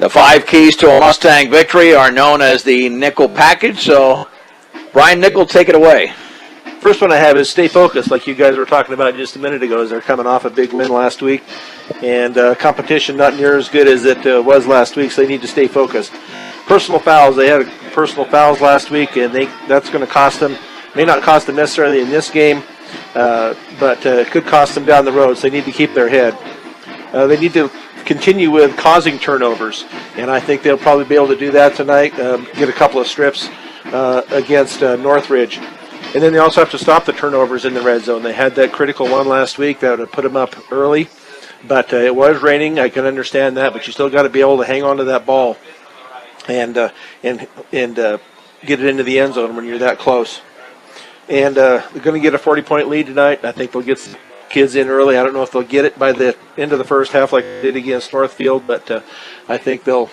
The 5 keys to a Mustang victory are known as the nickel package, so Brian Nickel, take it away. First one I have is stay focused, like you guys were talking about just a minute ago, as they're coming off a big win last week. And competition not near as good as it was last week, so they need to stay focused. Personal fouls, they had personal fouls last week, and that's going to cost them. May not cost them necessarily in this game, but it could cost them down the road, so they need to keep their head. They need to continue with causing turnovers, and I think they'll probably be able to do that tonight, get a couple of strips against Northridge. And then they also have to stop the turnovers in the red zone. They had that critical one last week that would have put them up early, but it was raining. I can understand that, but you still got to be able to hang on to that ball and get it into the end zone when you're that close. And they're going to get a 40-point lead tonight. I think they'll get some kids in early. I don't know if they'll get it by the end of the first half like they did against Northfield, but I think they'll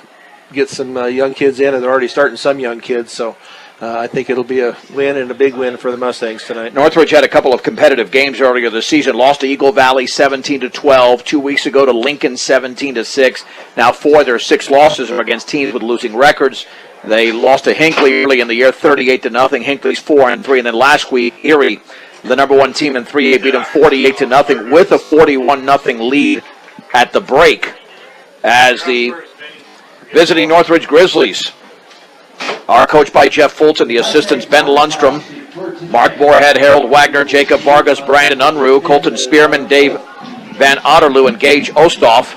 get some young kids in, and they're already starting some young kids, so I think it'll be a win and a big win for the Mustangs tonight. Northridge had a couple of competitive games earlier this season. Lost to Eagle Valley 17-12. 2 weeks ago to Lincoln 17-6. Now 4 of their 6 losses are against teams with losing records. They lost to Hinckley early in the year 38-0. Hinckley's 4-3. And then last week, Erie, the number 1 team in 3A, beat them 48-0 with a 41-0 lead at the break as the visiting Northridge Grizzlies are coached by Jeff Fulton, the assistants Ben Lundstrom, Mark Moorhead, Harold Wagner, Jacob Vargas, Brandon Unruh, Colton Spearman, Dave Van Otterloo, and Gage Osthoff.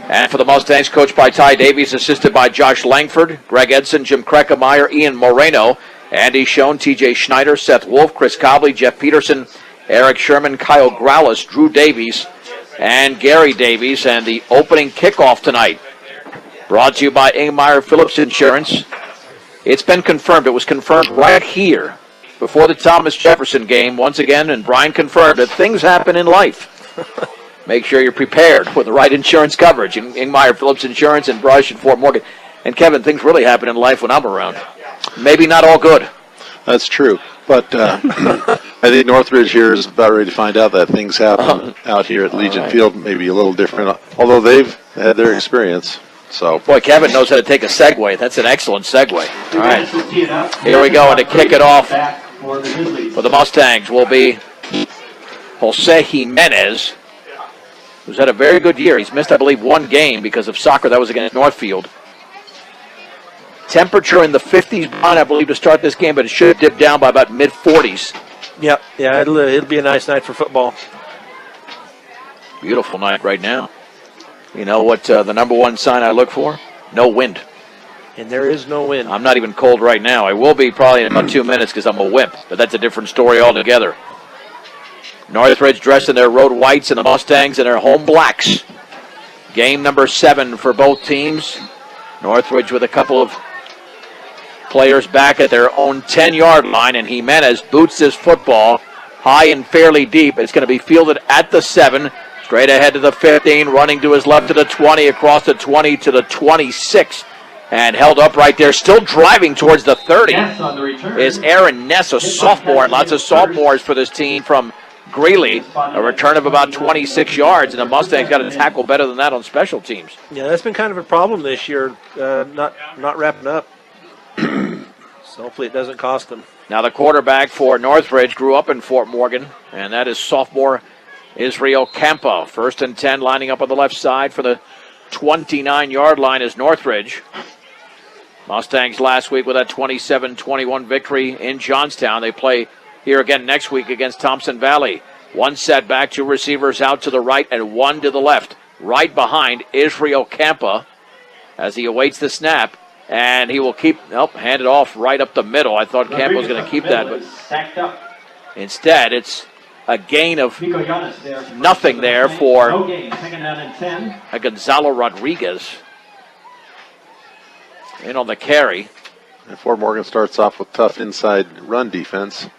And for the Mustangs, coached by Ty Davies, assisted by Josh Langford, Greg Edson, Jim Kreckemeyer, Ian Moreno, Andy Schoen, TJ Schneider, Seth Wolf, Chris Cobley, Jeff Peterson, Eric Sherman, Kyle Growlis, Drew Davies, and Gary Davies. And the opening kickoff tonight brought to you by Ingmeyer Phillips Insurance. It's been confirmed. It was confirmed right here before the Thomas Jefferson game once again, and Brian confirmed that things happen in life. Make sure you're prepared with the right insurance coverage. Ingmeyer Phillips Insurance and Brush and Fort Morgan. And Kevin, things really happen in life when I'm around. Maybe not all good. That's true. But I think Northridge here is about ready to find out that things happen out here at Legion Field, maybe a little different, although they've had their experience. So, boy, Kevin knows how to take a segue. That's an excellent segue. All right. Here we go, and to kick it off for the Mustangs will be Jose Jimenez, who's had a very good year. He's missed, I believe, 1 game because of soccer. That was against Northfield. Temperature in the 50s, I believe, to start this game, but it should dip down by about mid-40s. Yeah, it'll be a nice night for football. Beautiful night right now. You know what the number 1 sign I look for? No wind. And there is no wind. I'm not even cold right now. I will be probably in about 2 minutes because I'm a wimp, but that's a different story altogether. Northridge dressed in their road whites and the Mustangs in their home blacks. Game number 7 for both teams. Northridge with a couple of players back at their own 10-yard line, and Jimenez boots this football high and fairly deep. It's going to be fielded at the 7. Straight ahead to the 15, running to his left to the 20, across the 20 to the 26, and held up right there. Still driving towards the 30 is Aaron Ness, a sophomore, and lots of sophomores for this team from Greeley. A return of about 26 yards, and the Mustangs got to tackle better than that on special teams. Yeah, that's been kind of a problem this year, not wrapping up. So hopefully it doesn't cost them. Now the quarterback for Northridge grew up in Fort Morgan, and that is sophomore Israel Campa. 1st and 10, lining up on the left side for the 29-yard line is Northridge. Mustangs last week with that 27-21 victory in Johnstown. They play here again next week against Thompson Valley. 1 setback, 2 receivers out to the right and 1 to the left. Right behind Israel Campa as he awaits the snap. And he will hand it off right up the middle. I thought Campa was going to keep that, but instead it's a gain of nothing there for Gonzalo Rodriguez. In on the carry. And Fort Morgan starts off with tough inside run defense,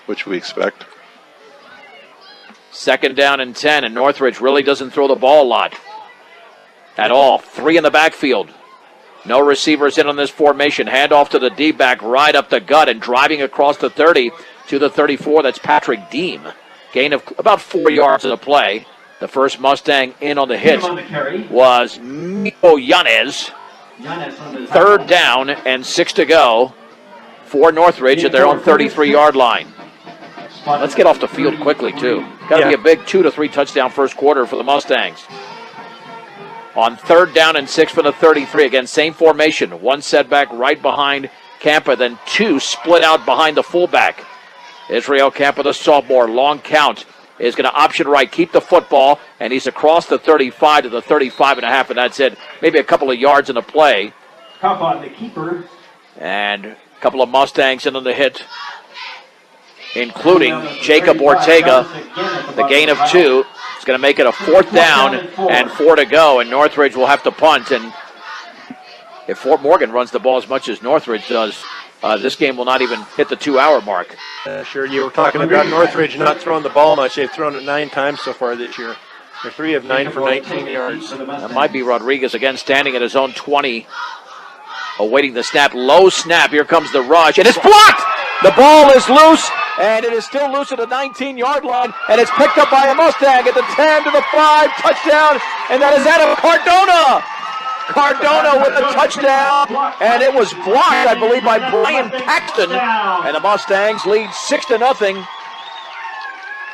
which we expect. 2nd down and 10, and Northridge really doesn't throw the ball a lot at all. 3 in the backfield. No receivers in on this formation. Handoff to the D-back right up the gut and driving across the 30 to the 34. That's Patrick Deem. Gain of about 4 yards of the play. The first Mustang in on the hit was Miko Yanez. Third down and 6 to go for Northridge at their own 33-yard line. Let's get off the field quickly, too. Got to be a big 2 to 3 touchdown first quarter for the Mustangs. On third down and 6 from the 33. Again, same formation. One setback right behind Campa, then two split out behind the fullback. Israel Campa, the sophomore, long count, is going to option right, keep the football, and he's across the 35 to the 35.5, and that's it. Maybe a couple of yards in the play. Campa, the keeper. And a couple of Mustangs in on the hit, including Jacob Ortega. The gain of 2 is going to make it a fourth down and 4 to go, and Northridge will have to punt. And if Fort Morgan runs the ball as much as Northridge does, this game will not even hit the 2-hour mark. Sure, you were talking about Northridge not throwing the ball much. They've thrown it 9 times so far this year. They're 3 of 9 for 19 yards. That might be Rodriguez again standing at his own 20, awaiting the snap. Low snap, here comes the rush, and it's blocked! The ball is loose, and it is still loose at the 19-yard line, and it's picked up by a Mustang at the 10 to the 5, touchdown, and that is Adam Cardona! Cardona with the touchdown, and it was blocked, I believe, by Brian Paxton, and the Mustangs lead 6-0,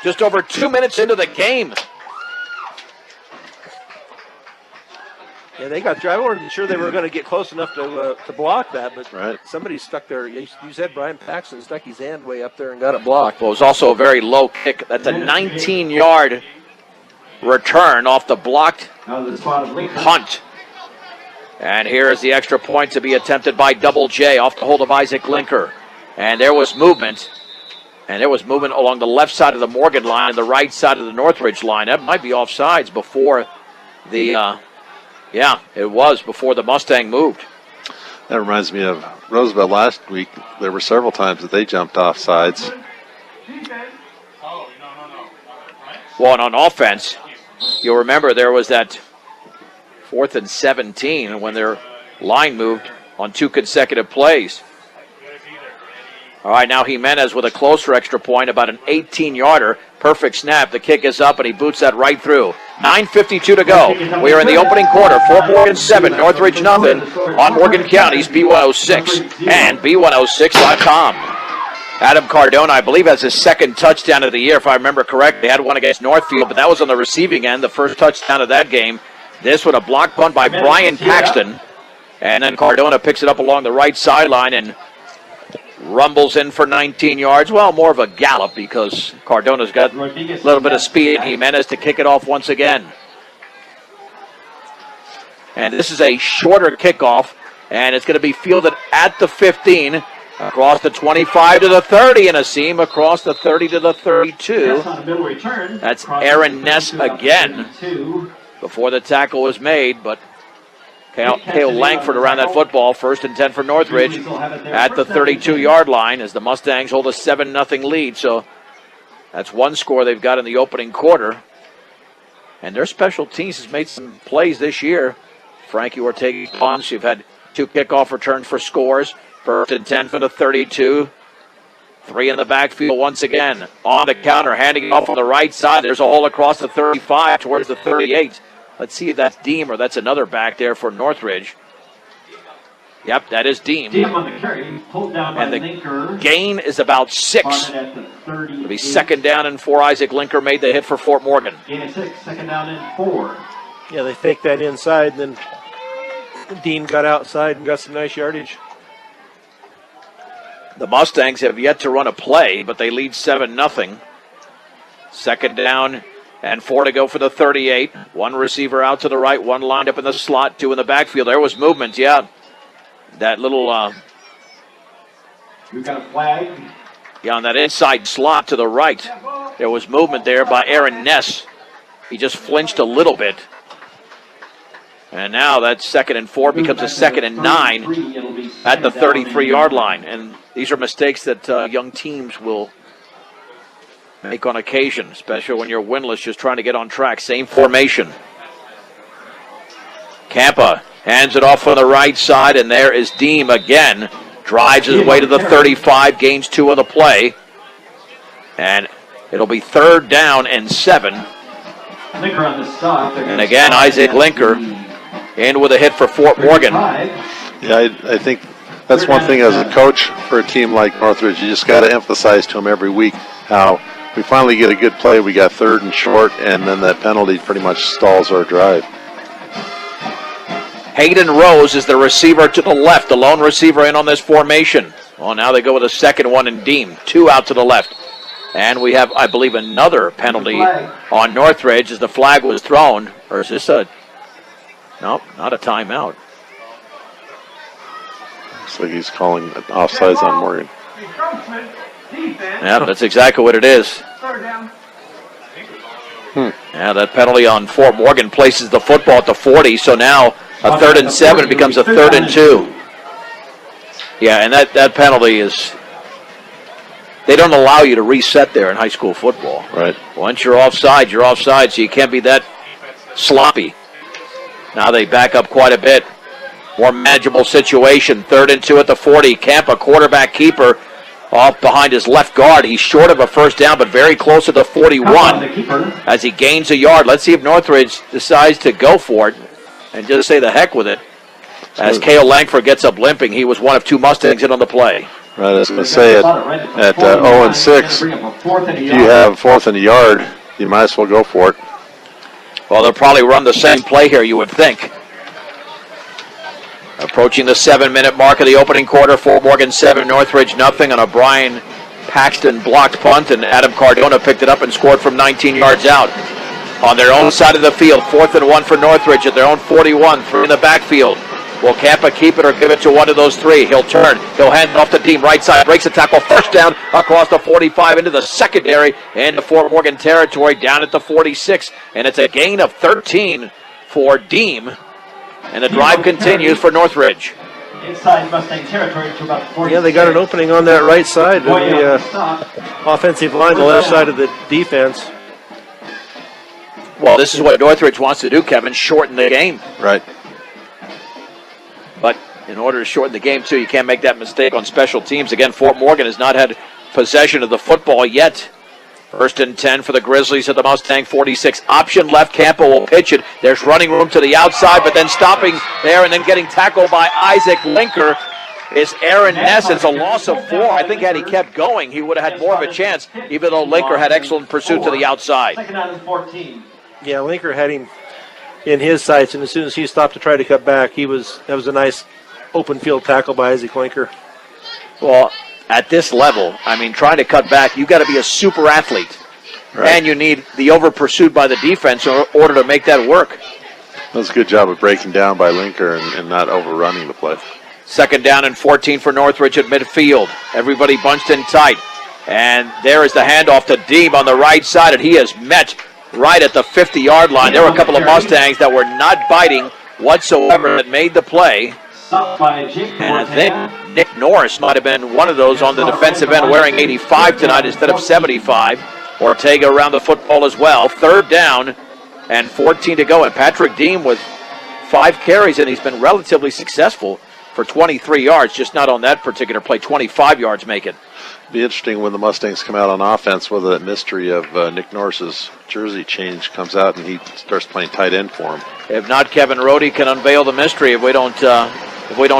just over 2 minutes into the game. Yeah, they got. I wasn't sure they were going to get close enough to block that, but somebody stuck their. You said Brian Paxton stuck his hand way up there and got it blocked. Well, it was also a very low kick. That's a 19-yard return off the blocked punt. And here is the extra point to be attempted by Double J off the hold of Isaac Linker. And there was movement. And there was movement along the left side of the Morgan line and the right side of the Northridge line. That might be offsides before the, it was before the Mustang moved. That reminds me of Roosevelt last week. There were several times that they jumped off sides. Well, and on offense, you'll remember there was that 4th and 17 when their line moved on 2 consecutive plays. All right, now Jimenez with a closer extra point, about an 18-yarder. Perfect snap. The kick is up, and he boots that right through. 9:52 to go. We are in the opening quarter. Fort Morgan 7, Northridge nothing on Morgan County's B106 and B106.com. Adam Cardona, I believe, has his second touchdown of the year, if I remember correctly. They had one against Northfield, but that was on the receiving end, the first touchdown of that game. This one, a block punt by Brian Paxton. And then Cardona picks it up along the right sideline and rumbles in for 19 yards. Well, more of a gallop because Cardona's got a little bit of speed. Jimenez to kick it off once again. And this is a shorter kickoff, and it's going to be fielded at the 15, across the 25 to the 30, and a seam across the 30 to the 32. That's Aaron Ness again before the tackle was made, but Cale Langford around that football. 1st and 10 for Northridge at the 32-yard line as the Mustangs hold a 7-0 lead. So that's one score they've got in the opening quarter. And their special teams has made some plays this year. Frankie Ortega punts. You've had 2 kickoff returns for scores. 1st and 10 for the 32. 3 in the backfield once again. On the counter, handing off on the right side. There's a hole across the 35 towards the 38. Let's see if that's Deem or that's another back there for Northridge. Yep, that is Deem. On the carry, pulled down by and the Linker. Gain is about 6. It'll be 2nd down and 4. Isaac Linker made the hit for Fort Morgan. Gain of 6, 2nd down and 4. Yeah, they faked that inside, and then Dean got outside and got some nice yardage. The Mustangs have yet to run a play, but they lead 7-0. 2nd down and 4 to go for the 38. 1 receiver out to the right, 1 lined up in the slot, 2 in the backfield. There was movement, yeah. That little, We've got a flag. on that inside slot to the right. There was movement there by Aaron Ness. He just flinched a little bit. And now that 2nd and 4 becomes a 2nd and 9 at the 33-yard line. And these are mistakes that young teams will make on occasion, especially when you're winless, just trying to get on track. Same formation. Campa hands it off on the right side, and there is Deem again. Drives his way to the 35, gains 2 on the play. And it'll be 3rd down and 7. Linker on the stop. And again, Isaac Linker in with a hit for Fort Morgan. Yeah, I think that's one thing as a coach for a team like Northridge. You just got to emphasize to them every week how we finally get a good play. We got 3rd and short, and then that penalty pretty much stalls our drive. Hayden Rose is the receiver to the left, the lone receiver in on this formation. Well, now they go with a second one in Deem. 2 out to the left. And we have, I believe, another penalty on Northridge as the flag was thrown. Or is this a... Nope, not a timeout. Looks like he's calling offsides on Morgan. Yeah, that's exactly what it is. Yeah, that penalty on Fort Morgan places the football at the 40, so now a 3rd and 7 becomes a 3rd and 2. Yeah, and that penalty is... They don't allow you to reset there in high school football. Right. Once you're offside, so you can't be that sloppy. Now they back up quite a bit. More manageable situation. 3rd and 2 at the 40. Campa, quarterback keeper, off behind his left guard. He's short of a first down, but very close to the 41 as he gains a yard. Let's see if Northridge decides to go for it and just say the heck with it. As Cale Langford gets up limping, he was one of 2 Mustangs in on the play. Right, I was going to say at 0 and 6, if you have 4th and a yard, you might as well go for it. Well, they'll probably run the same play here, you would think. Approaching the 7-minute mark of the opening quarter, Fort Morgan 7, Northridge nothing on a Brian Paxton blocked punt, and Adam Cardona picked it up and scored from 19 yards out. On their own side of the field, 4th and 1 for Northridge at their own 41, 3 in the backfield. Will Campa keep it or give it to one of those 3? He'll turn. He'll hand it off to Deem. Right side. Breaks the tackle. First down across the 45 into the secondary. Into Fort Morgan territory down at the 46. And it's a gain of 13 for Deem. And the drive continues for Northridge. Inside Mustang territory to about 46. Yeah, they got an opening on that right side of the offensive line, the left side of the defense. Well, this is what Northridge wants to do, Kevin. Shorten the game. Right. But in order to shorten the game, too, you can't make that mistake on special teams. Again, Fort Morgan has not had possession of the football yet. 1st and 10 for the Grizzlies at the Mustang 46. Option left, Campa will pitch it. There's running room to the outside, but then stopping there and then getting tackled by Isaac Linker is Aaron Ness. It's a loss of 4. I think had he kept going, he would have had more of a chance, even though Linker had excellent pursuit to the outside. Second down and 14. Yeah, Linker had him in his sights, and as soon as he stopped to try to cut back, that was a nice open field tackle by Isaac Linker. Well, at this level, I mean, trying to cut back, you've got to be a super athlete. Right. And you need the over pursuit by the defense in order to make that work. That was a good job of breaking down by Linker and not overrunning the play. 2nd down and 14 for Northridge at midfield. Everybody bunched in tight. And there is the handoff to Deeb on the right side, and he is met right at the 50-yard line. There were a couple of Mustangs that were not biting whatsoever that made the play. And I think Nick Norris might have been one of those on the defensive end wearing 85 tonight instead of 75. Ortega around the football as well. 3rd down and 14 to go. And Patrick Deem with 5 carries, and he's been relatively successful for 23 yards, just not on that particular play. 25 yards make it. Be interesting when the Mustangs come out on offense, whether that mystery of Nick Norris's jersey change comes out and he starts playing tight end for him. If not, Kevin Rohde can unveil the mystery if we don't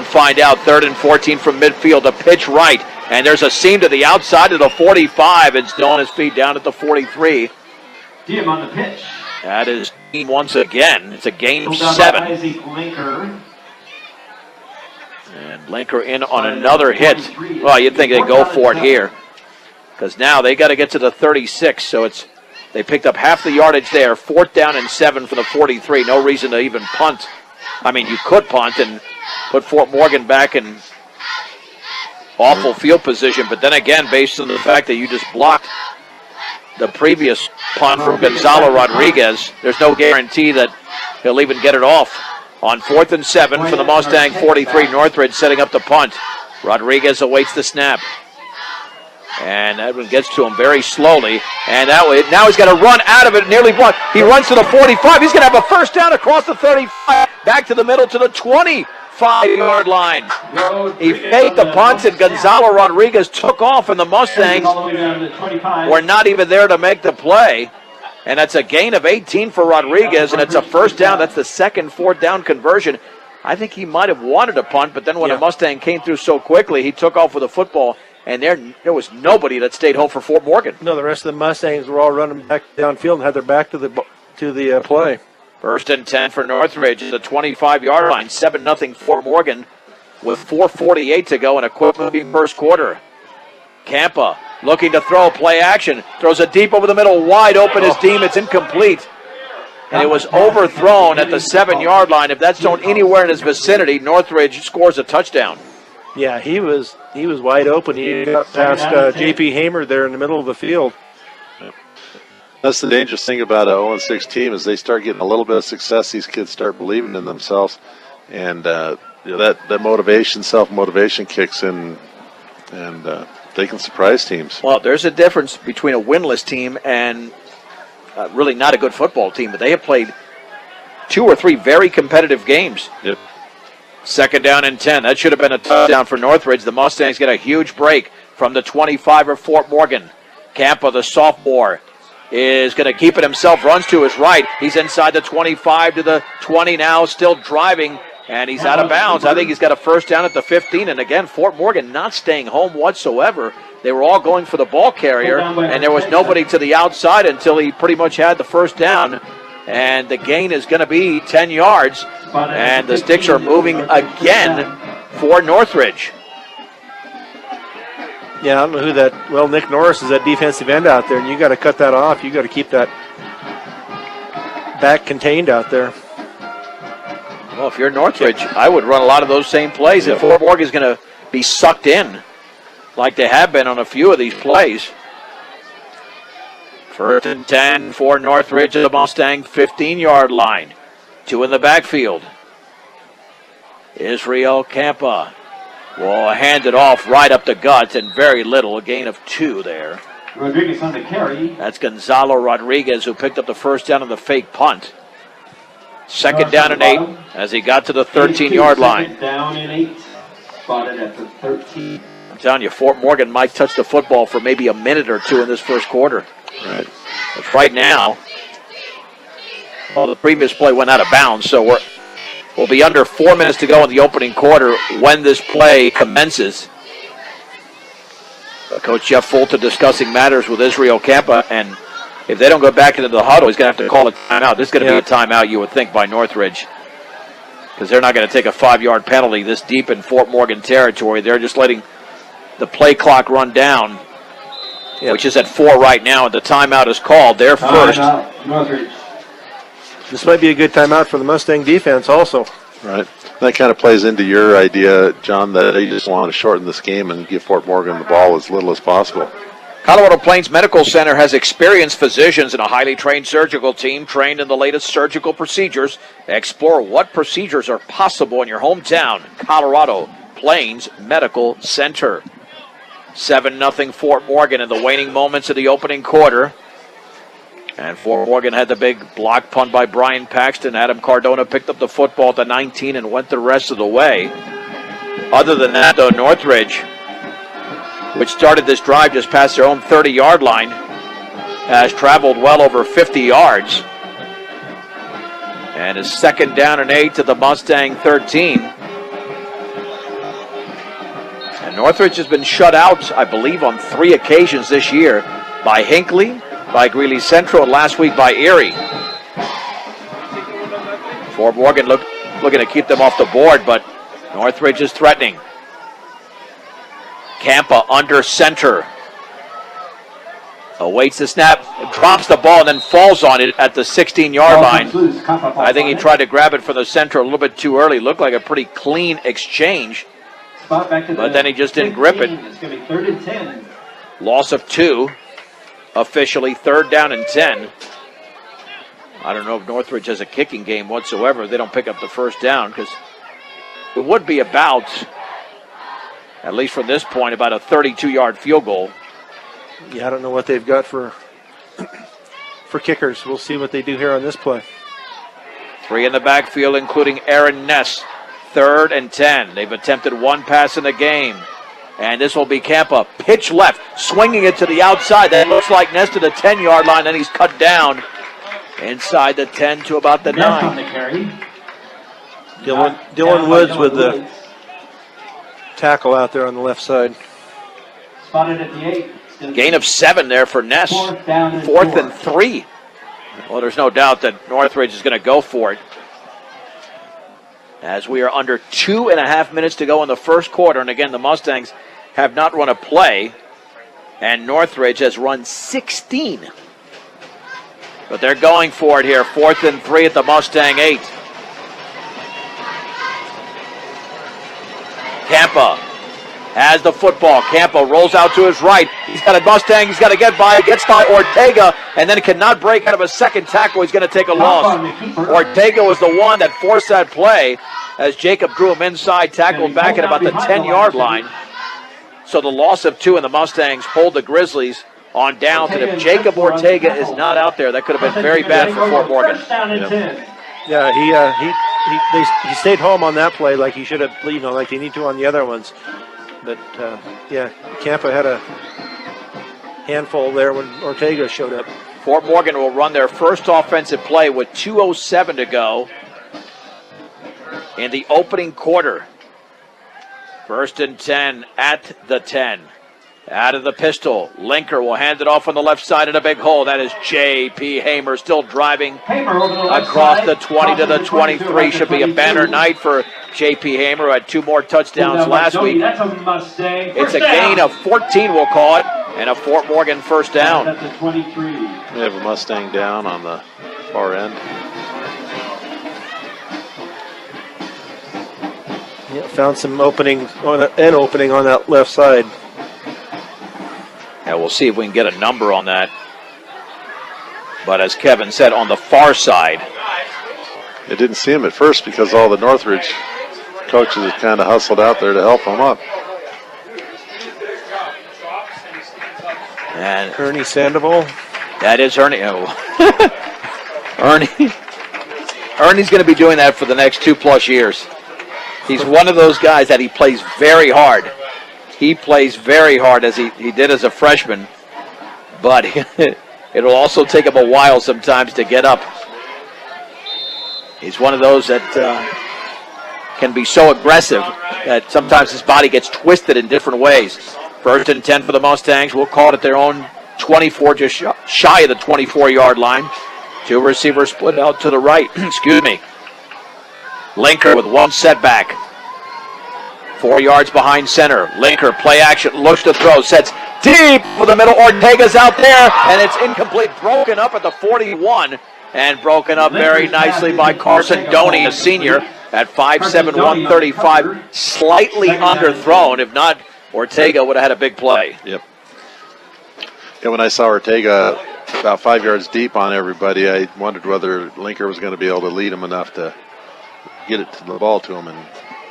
find out. 3rd and 14 from midfield, a pitch right, and there's a seam to the outside of the 45, and still on his feet down at the 43. Deem on the pitch. That is Deem once again. It's a gain of 7. And Linker in on another hit. Well, you'd think they'd go for it here, because now they got to get to the 36, so they picked up half the yardage there. 4th down and 7 for the 43. No reason to even punt. I mean, you could punt and put Fort Morgan back in awful field position, but then again, based on the fact that you just blocked the previous punt from Gonzalo Rodriguez, there's no guarantee that he'll even get it off. On 4th and 7 for the Mustang 43, Northridge setting up the punt. Rodriguez awaits the snap. And that one gets to him very slowly. And now he's got to run out of it, nearly blocked. He runs to the 45. He's going to have a first down across the 35, back to the middle to the 25-yard line. He faked the punt, and Gonzalo Rodriguez took off, and the Mustangs were not even there to make the play. And that's a gain of 18 for Rodriguez, and it's a first down. That's the second fourth down conversion. I think he might have wanted a punt, but then when the Mustang came through so quickly, he took off with the football, and there was nobody that stayed home for Fort Morgan. No, the rest of the Mustangs were all running back downfield and had their back to the play. First and 10 for Northridge at the 25-yard line. 7-0 Fort Morgan with 4:48 to go in a quick-moving first quarter. Campa looking to throw, play action. Throws it deep over the middle, wide open is Deem. It's incomplete. And it was overthrown at the 7-yard line. If that's thrown anywhere in his vicinity, Northridge scores a touchdown. Yeah, he was wide open. He got past J.P. Hamer there in the middle of the field. That's the dangerous thing about an 0-6 team is they start getting a little bit of success. These kids start believing in themselves, and that motivation, self-motivation kicks in, and they can surprise teams. Well, there's a difference between a winless team and really not a good football team, but they have played 2 or 3 very competitive games. Yep. Second down and 10. That should have been a touchdown for Northridge. The Mustangs get a huge break from the 25 of Fort Morgan. Campa, the sophomore, is going to keep it himself, runs to his right. He's inside the 25 to the 20 now, still driving, and he's out of bounds. I think he's got a first down at the 15, and again, Fort Morgan not staying home whatsoever. They were all going for the ball carrier, and there was nobody to the outside until he pretty much had the first down, and the gain is going to be 10 yards, and the sticks are moving again for Northridge. Yeah, I don't know who that. Well, Nick Norris is that defensive end out there, and you got to cut that off. You got to keep that back contained out there. Well, if you're Northridge, I would run a lot of those same plays. If Fort Morgan's going to be sucked in, like they have been on a few of these plays. First and 10 for Northridge at the Mustang 15-yard line. 2 in the backfield. Israel Campa will hand it off right up the gut, and very little, a gain of 2 there. Rodriguez on the carry. That's Gonzalo Rodriguez, who picked up the first down on the fake punt. Second down and 8 as he got to the 13-yard line. Second down and 8. Spotted at the 13. I'm telling you, Fort Morgan might touch the football for maybe a minute or 2 in this first quarter. Right. But right now, well, the previous play went out of bounds, so we'll be under 4 minutes to go in the opening quarter when this play commences. Coach Jeff Fulton discussing matters with Israel Campa, and if they don't go back into the huddle, he's going to have to call a timeout. This is going to be a timeout, you would think, by Northridge, because they're not going to take a 5-yard penalty this deep in Fort Morgan territory. They're just letting the play clock run down, which is at 4 right now, and the timeout is called. They're first. Northridge. This might be a good timeout for the Mustang defense also. Right. That kind of plays into your idea, John, that they just want to shorten this game and give Fort Morgan the ball as little as possible. Colorado Plains Medical Center has experienced physicians and a highly trained surgical team trained in the latest surgical procedures. Explore what procedures are possible in your hometown. Colorado Plains Medical Center. 7-0 Fort Morgan in the waning moments of the opening quarter. And Fort Morgan had the big block punt by Brian Paxton. Adam Cardona picked up the football at the 19 and went the rest of the way. Other than that, though, Northridge, which started this drive just past their own 30-yard line, has traveled well over 50 yards. And is second down and 8 to the Mustang 13. And Northridge has been shut out, I believe, on 3 occasions this year by Hinckley, by Greeley Central, and last week by Erie. Fort Morgan looking to keep them off the board, but Northridge is threatening. Campa under center. Awaits the snap, drops the ball, and then falls on it at the 16-yard line. I think he tried to grab it from the center a little bit too early. Looked like a pretty clean exchange, but then he just didn't grip it. It's going to be 3rd and 10. Loss of 2. Officially 3rd down and 10. I don't know if Northridge has a kicking game whatsoever. They don't pick up the first down, because it would be about, at least from this point, about a 32-yard field goal. Yeah, I don't know what they've got for kickers. We'll see what they do here on this play. 3 in the backfield, including Aaron Ness. 3rd and 10. They've attempted 1 pass in the game. And this will be Campa. Pitch left, swinging it to the outside. That looks like Ness to the 10-yard line. Then he's cut down Inside the 10 to about the Ness on 9. the carry. Dylan Woods with the tackle out there on the left side. Spotted at the 8. Gain of 7 there for Ness. Fourth down and 4th four. and 3. Well, there's no doubt that Northridge is going to go for it. As we are under 2.5 minutes to go in the first quarter. And again, the Mustangs have not run a play. And Northridge has run 16. But they're going for it here. 4th and 3 at the Mustang 8. Campa has the football. Campa rolls out to his right. He's got a Mustang. He's got to get by. Gets by Ortega, and then cannot break out of a second tackle. He's going to take a loss. Ortega was the one that forced that play as Jacob drew him inside, tackled back at about the 10-yard line. So the loss of 2, and the Mustangs hold the Grizzlies on downs. And if Jacob Ortega is not out there, that could have been very bad for Fort Morgan. Yeah, he stayed home on that play like he should have, like they need to on the other ones. But, Campa had a handful there when Ortega showed up. Fort Morgan will run their first offensive play with 2:07 to go in the opening quarter. 1st and 10 at the 10. Out of the pistol, Linker will hand it off on the left side in a big hole. That is J.P. Hamer still driving across the 20 to the 23. Should be a banner night for J.P. Hamer, who had 2 more touchdowns last week. It's a gain of 14, we'll call it, and a Fort Morgan first down. We have a Mustang down on the far end. Yeah, found some opening on that left side. Yeah, we'll see if we can get a number on that. But as Kevin said, on the far side. It didn't see him at first because all the Northridge coaches had kind of hustled out there to help him up. And Ernie Sandoval. that is Ernie. Oh. Ernie's going to be doing that for the next 2+ years. He's one of those guys that he plays very hard. He plays very hard as he did as a freshman, but it'll also take him a while sometimes to get up. He's one of those that can be so aggressive that sometimes his body gets twisted in different ways. 1st and 10 for the Mustangs. We'll call it at their own 24, just shy of the 24-yard line. 2 receivers split out to the right. Excuse me. Linker with 1 setback. 4 yards behind center. Linker, play action, looks to throw, sets deep for the middle. Ortega's out there, and it's incomplete. Broken up at the 41, and broken up very nicely by Carson Doney, a senior, at 5'7", 135. Slightly underthrown. If not, Ortega would have had a big play. Yep. Yeah, when I saw Ortega about 5 yards deep on everybody, I wondered whether Linker was going to be able to lead him enough to get it to the ball to him, and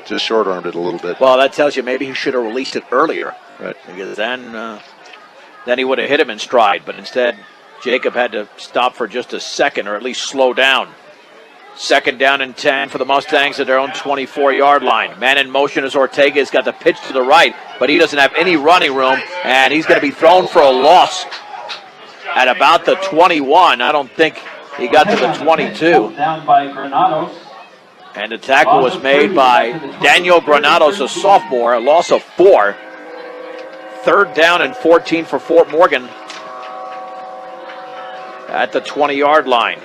just short-armed it a little bit. Well, that tells you maybe he should have released it earlier. Right. Because then he would have hit him in stride. But instead, Jacob had to stop for just a second, or at least slow down. 2nd down and 10 for the Mustangs at their own 24-yard line. Man in motion as Ortega has got the pitch to the right, but he doesn't have any running room, and he's going to be thrown for a loss at about the 21. I don't think he got to the 22. Down by Granados. And the tackle was made by Daniel Granados, a sophomore, a loss of 4. 3rd down and 14 for Fort Morgan at the 20-yard line.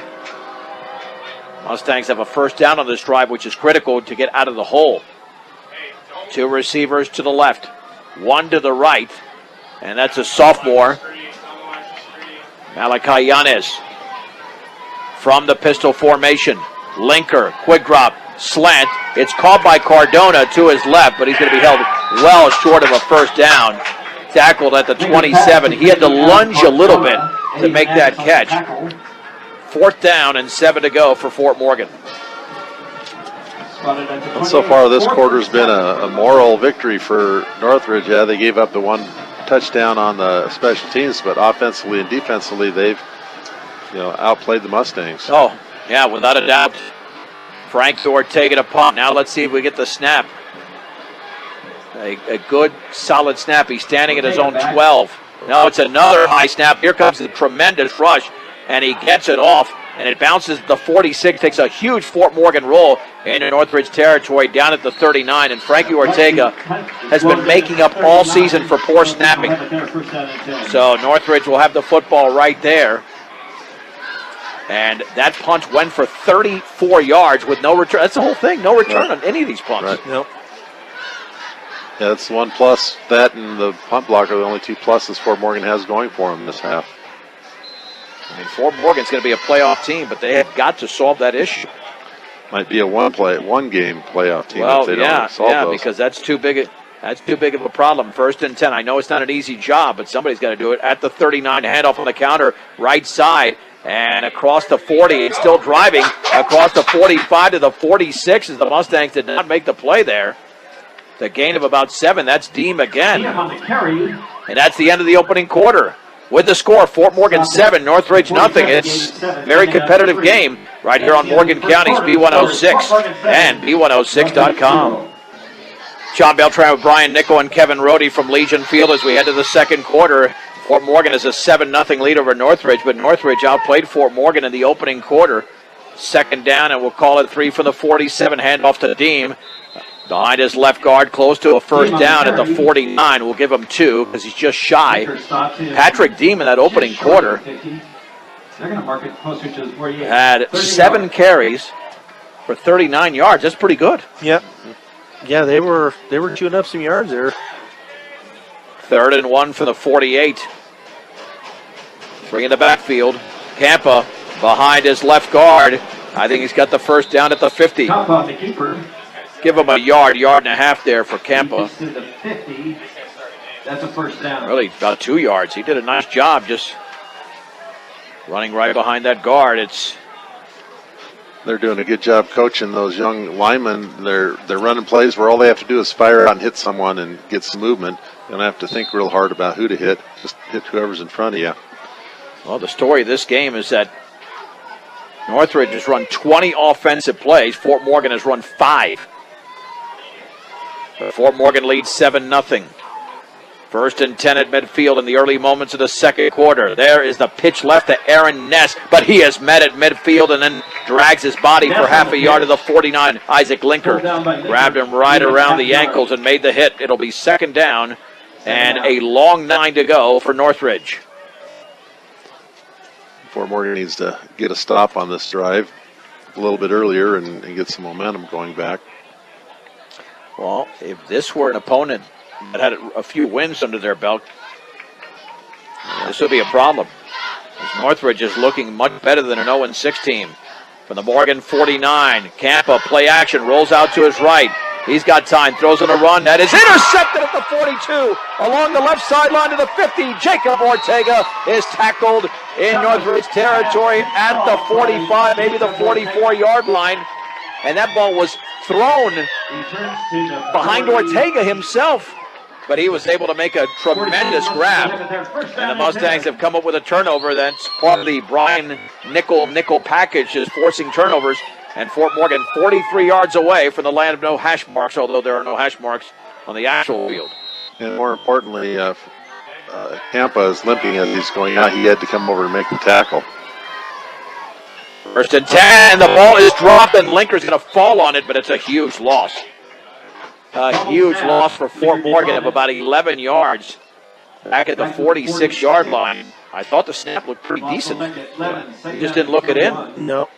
Mustangs have a first down on this drive, which is critical to get out of the hole. 2 receivers to the left, 1 to the right, and that's a sophomore, Malachi Yanez. From the pistol formation, Linker, quick drop, slant. It's caught by Cardona to his left, but he's going to be held well short of a first down. Tackled at the 27. He had to lunge a little bit to make that catch. 4th down and 7 to go for Fort Morgan. And so far, this quarter's been a moral victory for Northridge. Yeah, they gave up the 1 touchdown on the special teams, but offensively and defensively, they've outplayed the Mustangs. Oh, yeah, without a doubt. Frank Ortega to punt. Now let's see if we get the snap. A good, solid snap. He's standing at his own 12. Now it's another high snap. Here comes a tremendous rush, and he gets it off and it bounces the 46, takes a huge Fort Morgan roll into Northridge territory down at the 39, and Frankie Ortega has been making up all season for poor snapping. So Northridge will have the football right there. And that punt went for 34 yards with no return. That's the whole thing, no return on any of these punts. Right. Nope. Yeah, that's one plus. That and the punt block are the only two pluses Fort Morgan has going for them this half. I mean, Fort Morgan's going to be a playoff team, but they have got to solve that issue. Might be a one game playoff team Well, if they don't solve those. because that's too big of a problem. 1st and 10. I know it's not an easy job, but somebody's got to do it. At the 39, handoff on the counter, right side, and across the 40. It's still driving across the 45 to the 46 as the Mustangs did not make the play there. The gain of about 7. That's Deem again. And that's the end of the opening quarter. With the score, Fort Morgan 7, Northridge nothing. It's a very competitive game right here on Morgan County's B106 and B106.com. John Beltran with Brian Nickel and Kevin Rohde from Legion Field as we head to the second quarter. Fort Morgan is a 7-0 lead over Northridge, but Northridge outplayed Fort Morgan in the opening quarter. Second down, and we'll call it 3 from the 47. Handoff to Deem. Behind his left guard, close to a first down at the 49. We'll give him 2 because he's just shy. Patrick Deem in that opening quarter had 7 carries for 39 yards. That's pretty good. Yep. Yeah, they were chewing up some yards there. 3rd and 1 for the 48. 3 in the backfield. Campa behind his left guard. I think he's got the first down at the 50. Give him a yard and a half there for Campa. That's a first down. Really, about 2 yards. He did a nice job just running right behind that guard. They're doing a good job coaching those young linemen. They're running plays where all they have to do is fire out and hit someone and get some movement. You don't have to think real hard about who to hit. Just hit whoever's in front of you. Well, the story of this game is that Northridge has run 20 offensive plays. Fort Morgan has run 5. Fort Morgan leads 7-0. 1st and 10 at midfield in the early moments of the second quarter. There is the pitch left to Aaron Ness, but he is met at midfield and then drags his body for half a yard to the 49. Isaac Linker grabbed him right around the ankles and made the hit. It'll be 2nd down and a long 9 to go for Northridge. Fort Morgan needs to get a stop on this drive a little bit earlier and get some momentum going back. Well, if this were an opponent that had a few wins under their belt, this would be a problem. As Northridge is looking much better than an 0-6 team. From the Morgan 49, Campa, play action, rolls out to his right. He's got time, throws on a run. That is intercepted at the 42. Along the left sideline to the 50. Jacob Ortega is tackled in Northridge territory at the 45, maybe the 44-yard line. And that ball was thrown behind Ortega himself, but he was able to make a tremendous grab. And the Mustangs have come up with a turnover. That's part of the Brian Nickel package, is forcing turnovers. And Fort Morgan 43 yards away from the land of no hash marks, although there are no hash marks on the actual field. And more importantly, Campa is limping as he's going out. He had to come over to make the tackle. 1st and 10, the ball is dropped, and Linker's going to fall on it, but it's a huge loss. A huge loss for Fort Morgan of about 11 yards back at the 46-yard line. I thought the snap looked pretty decent. He just didn't look it in. No.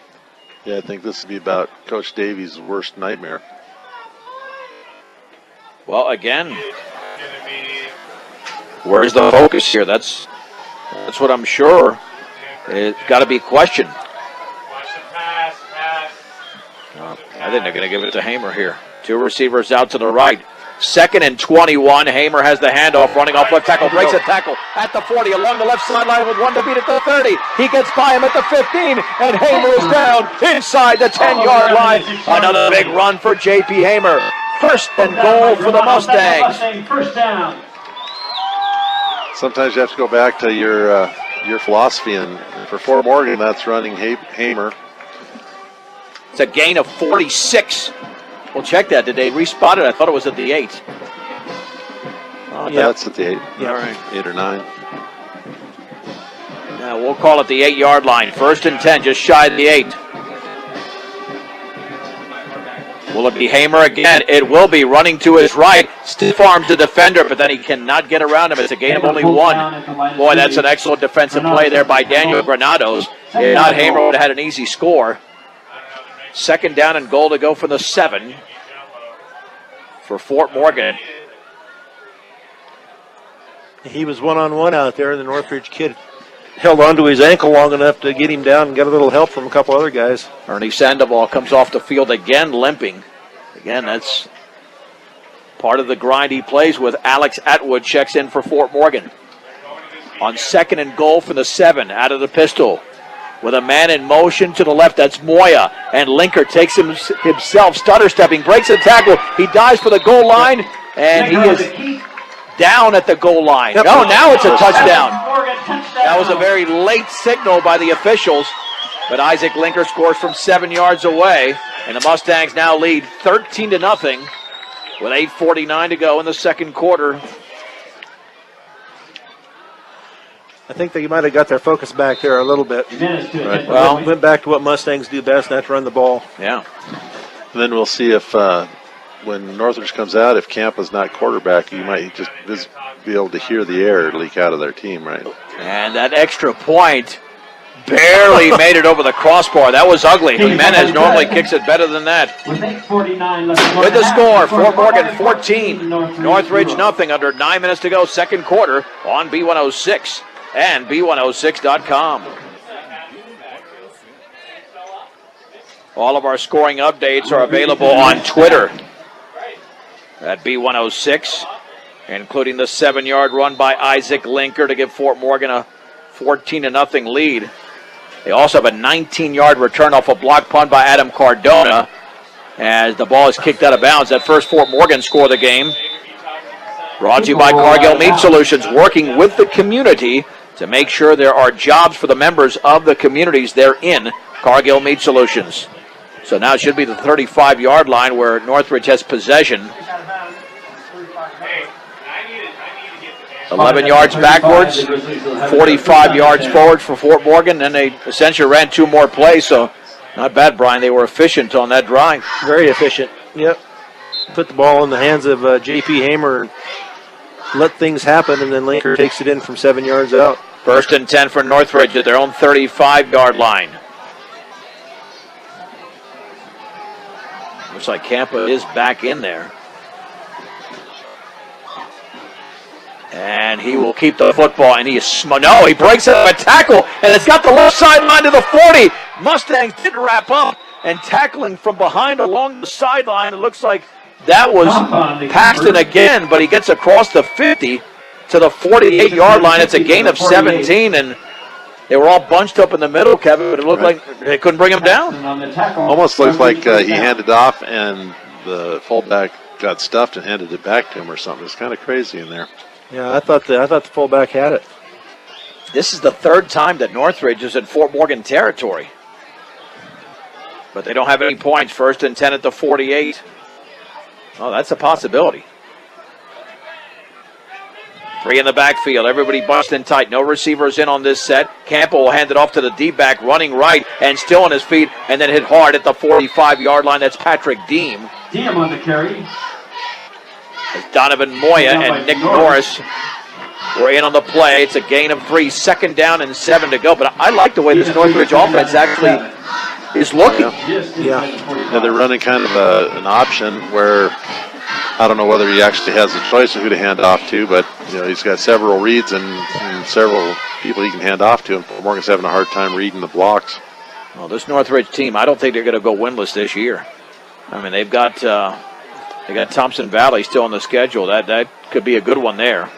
Yeah, I think this would be about Coach Davies' worst nightmare. Well, again, where's the focus here? That's what I'm sure. It's got to be questioned. I think they're going to give it to Hamer here. 2 receivers out to the right. 2nd and 21. Hamer has the handoff, running off left tackle, breaks a tackle at the 40, along the left sideline with 1 to beat at the 30. He gets by him at the 15, and Hamer is down inside the 10-yard line. Another big run for J.P. Hamer. 1st and goal for the Mustangs. First down. Sometimes you have to go back to your philosophy, and for Fort Morgan, that's running Hamer. It's a gain of 46. We'll check that. Did they respot it? I thought it was at the 8. Oh, yeah, that's at the 8. Yeah. All right. 8 or 9. Now we'll call it the 8-yard line. 1st and 10, just shy of the 8. Will it be Hamer again? It will be, running to his right. Stiff arms the defender, but then he cannot get around him. It's a gain of only 1. Boy, that's an excellent defensive play there by Daniel Granados. If not, Hamer would have had an easy score. 2nd down and goal to go from the 7 for Fort Morgan. He was one-on-one out there, and the Northridge kid held onto his ankle long enough to get him down and get a little help from a couple other guys. Ernie Sandoval comes off the field again, limping. Again, that's part of the grind he plays with. Alex Atwood checks in for Fort Morgan. On 2nd and goal from the 7, out of the pistol. With a man in motion to the left, that's Moya. And Linker takes himself, stutter stepping, breaks the tackle. He dives for the goal line, and he is down at the goal line. Yep. No, now it's a touchdown. That was a very late signal by the officials, but Isaac Linker scores from 7 yards away, and the Mustangs now lead 13-0 with 8:49 to go in the 2nd quarter. I think they might have got their focus back there a little bit. Right. Well, went back to what Mustangs do best, and that's run the ball. Yeah. And then we'll see if when Northridge comes out, if Campa's not quarterback, you might just be able to hear the air leak out of their team, right? And that extra point barely made it over the crossbar. That was ugly. Jimenez normally kicks it better than that. With 8:49 left. With the score, Fort Morgan 14, Northridge nothing, under 9 minutes to go, 2nd quarter on B106 and B106.com. All of our scoring updates are available on Twitter at B106, including the 7-yard run by Isaac Linker to give Fort Morgan a 14-0 lead. They also have a 19-yard return off a block punt by Adam Cardona as the ball is kicked out of bounds. That first Fort Morgan score of the game. Brought to you by Cargill Meat Solutions, working with the community to make sure there are jobs for the members of the communities they're in. Cargill Meat Solutions. So now it should be the 35-yard line where Northridge has possession. 11 yards backwards, 45 yards forward for Fort Morgan, and they essentially ran 2 more plays, so not bad, Brian. They were efficient on that drive. Very efficient. Yep. Put the ball in the hands of J.P. Hamer and let things happen, and then Linker takes it in from 7 yards out. 1st and 10 for Northridge at their own 35-yard line. Looks like Campa is back in there. And he will keep the football, and he breaks out of a tackle, and it's got the left sideline to the 40. Mustangs did wrap up, and tackling from behind along the sideline. It looks like that was Paxton again, but he gets across the 50 to the 48-yard line. It's a gain of 17, and they were all bunched up in the middle, Kevin, but it looked like they couldn't bring him down. Almost looks like he handed off, and the fullback got stuffed and handed it back to him or something. It's kind of crazy in there. Yeah, I thought the fullback had it. This is the 3rd time that Northridge is in Fort Morgan territory. But they don't have any points. 1st and 10 at the 48. Oh, that's a possibility. 3 in the backfield. Everybody bunched in tight. No receivers in on this set. Campbell will hand it off to the D-back, running right and still on his feet, and then hit hard at the 45-yard line. That's Patrick Deem. Deem on the carry. As Donovan Moya and Nick Norris were in on the play. It's a gain of 3, 2nd down and 7 to go. But I like the way this Northridge offense actually is looking. Yeah, they're running kind of an option where I don't know whether he actually has a choice of who to hand off to, but he's got several reads and several people he can hand off to, and Fort Morgan's having a hard time reading the blocks. Well, this Northridge team, I don't think they're going to go winless this year. I mean, they've got Thompson Valley still on the schedule. That could be a good one there.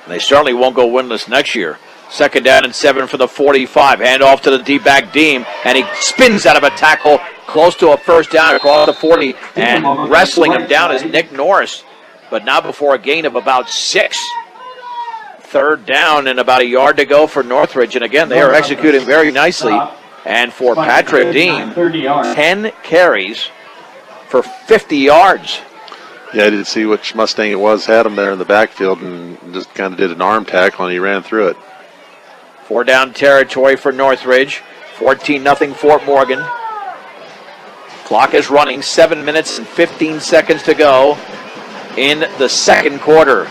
They certainly won't go winless next year. 2nd down and 7 for the 45. Hand off to the D-back Deem, and he spins out of a tackle close to a 1st down across the 40, and wrestling him down is Nick Norris, but not before a gain of about 6. 3rd down and about a yard to go for Northridge, and again, they are executing very nicely. And for Patrick Deem, 10 carries for 50 yards. Yeah, I didn't see which Mustang it was, had him there in the backfield, and just kind of did an arm tackle, and he ran through it. 4 down territory for Northridge. 14-0 Fort Morgan. Clock is running. 7 minutes and 15 seconds to go in the second quarter.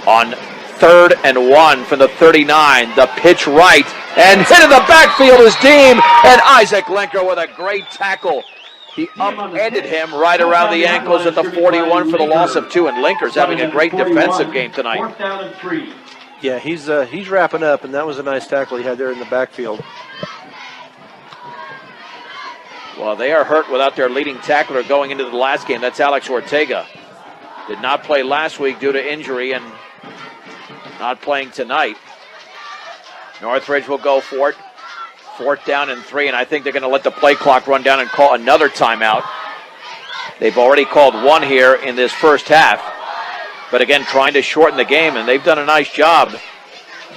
On 3rd and 1 from the 39. The pitch right. And hit in the backfield is Deem. And Isaac Linker with a great tackle. He upended him right around the ankles at the 41 for the loss of 2. And Linker's having a great defensive game tonight. 4th down and 3. Yeah, he's wrapping up, and that was a nice tackle he had there in the backfield. Well, they are hurt without their leading tackler going into the last game. That's Alex Ortega. Did not play last week due to injury and not playing tonight. Northridge will go for it. 4th down and 3, and I think they're going to let the play clock run down and call another timeout. They've already called one here in this first half. But again, trying to shorten the game, and they've done a nice job.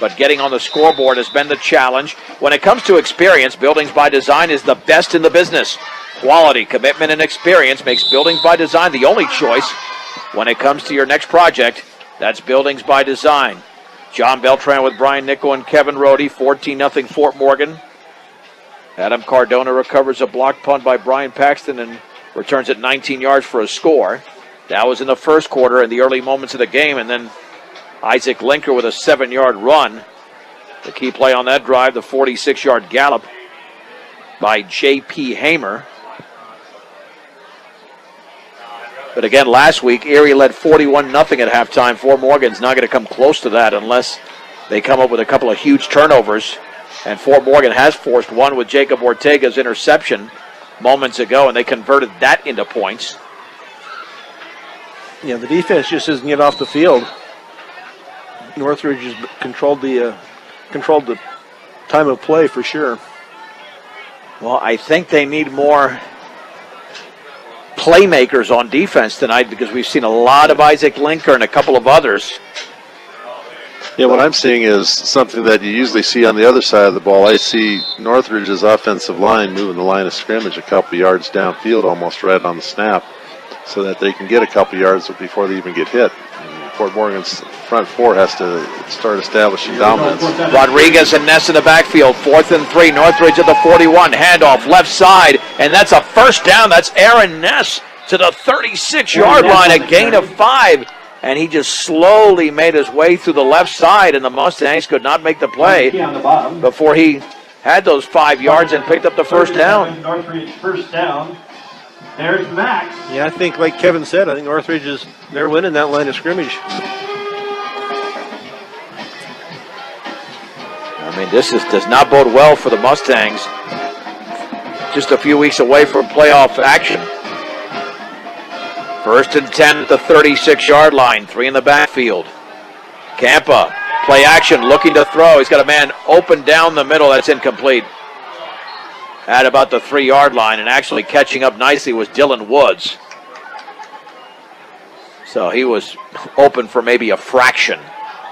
But getting on the scoreboard has been the challenge. When it comes to experience, Buildings by Design is the best in the business. Quality, commitment, and experience makes Buildings by Design the only choice when it comes to your next project. That's Buildings by Design. John Beltran with Brian Nickel and Kevin Rohde. 14-0 Fort Morgan. Adam Cardona recovers a block punt by Brian Paxton and returns it 19 yards for a score. That was in the first quarter in the early moments of the game, and then Isaac Linker with a 7-yard run. The key play on that drive, the 46-yard gallop by J.P. Hamer. But again, last week, Erie led 41-0 at halftime. Fort Morgan's not going to come close to that unless they come up with a couple of huge turnovers. And Fort Morgan has forced one with Jacob Ortega's interception moments ago, and they converted that into points. Yeah, the defense just doesn't get off the field. Northridge has controlled the time of play for sure. Well, I think they need more playmakers on defense tonight because we've seen a lot of Isaac Linker and a couple of others. Yeah, what I'm seeing is something that you usually see on the other side of the ball. I see Northridge's offensive line moving the line of scrimmage a couple yards downfield, almost right on the snap, so that they can get a couple yards before they even get hit. And Fort Morgan's front four has to start establishing dominance. Rodriguez and Ness in the backfield. 4th and 3. Northridge at the 41. Handoff left side, and that's a first down. That's Aaron Ness to the 36-yard line, a gain of 5. And he just slowly made his way through the left side, and the Mustangs could not make the play before he had those 5 yards and picked up the first down. Northridge first down. There's Max. Yeah, I think, like Kevin said, I think Northridge they're winning that line of scrimmage. I mean, this does not bode well for the Mustangs. Just a few weeks away from playoff action. 1st and 10 at the 36-yard line. 3 in the backfield. Campa, play action, looking to throw. He's got a man open down the middle. That's incomplete. At about the 3-yard line, and actually catching up nicely was Dylan Woods. So he was open for maybe a fraction.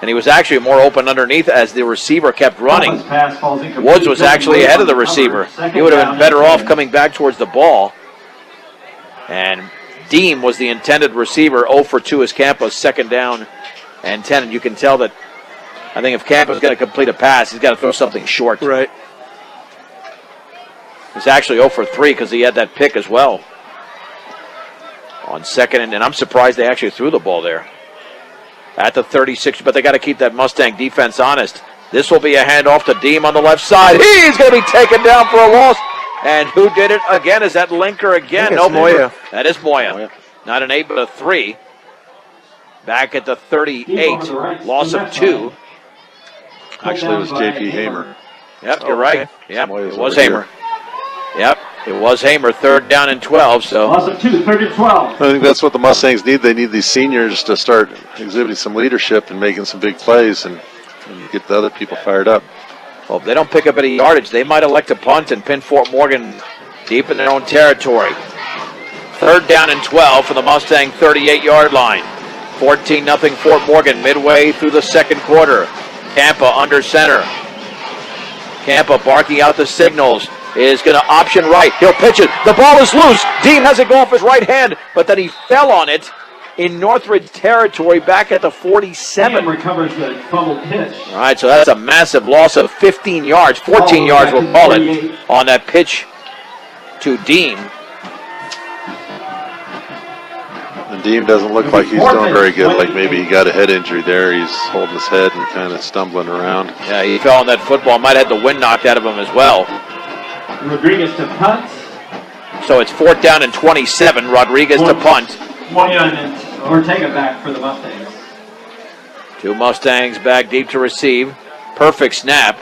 And he was actually more open underneath as the receiver kept running. Woods was actually ahead of the receiver. He would have been better off coming back towards the ball. And Deem was the intended receiver. 0 for 2 is Campa's 2nd down and 10. And you can tell that I think if Campa's going to complete a pass, he's got to throw something short. Right. He's actually 0 for 3 because he had that pick as well. On 2nd, and I'm surprised they actually threw the ball there. At the 36, but they got to keep that Mustang defense honest. This will be a handoff to Deem on the left side. He's going to be taken down for a loss. And who did it again? Is that Linker again? No, Moya. That is Moya. Not an 8, but a 3. Back at the 38. Loss of 2. Actually, it was J.P. Hamer. Yep, you're right. Yep, Moya's it was over Hamer. Yep, it was Hamer. 3rd down and 12. So Loss of 2, 3rd and 12. I think that's what the Mustangs need. They need these seniors to start exhibiting some leadership and making some big plays and get the other people fired up. well, if they don't pick up any yardage, they might elect to punt and pin Fort Morgan deep in their own territory. 3rd down and 12 for the Mustang 38-yard line. 14-0 Fort Morgan midway through the second quarter. Campa under center. Campa barking out the signals. Is going to option right. He'll pitch it. The ball is loose. Deem has it go off his right hand, but then he fell on it in Northridge territory back at the 47. Sam recovers the fumbled pitch. All right, so that's a massive loss of 15 yards, 14 yards we'll call it, on that pitch to Deem. And Deem doesn't look like he's doing very good. Like maybe he got a head injury there. He's holding his head and kind of stumbling around. Yeah, he fell on that football. Might have had the wind knocked out of him as well. Rodriguez to punt. So it's 4th down and 27. Rodriguez to punt. Moya and Ortega back for the Mustangs. Two Mustangs back deep to receive. Perfect snap.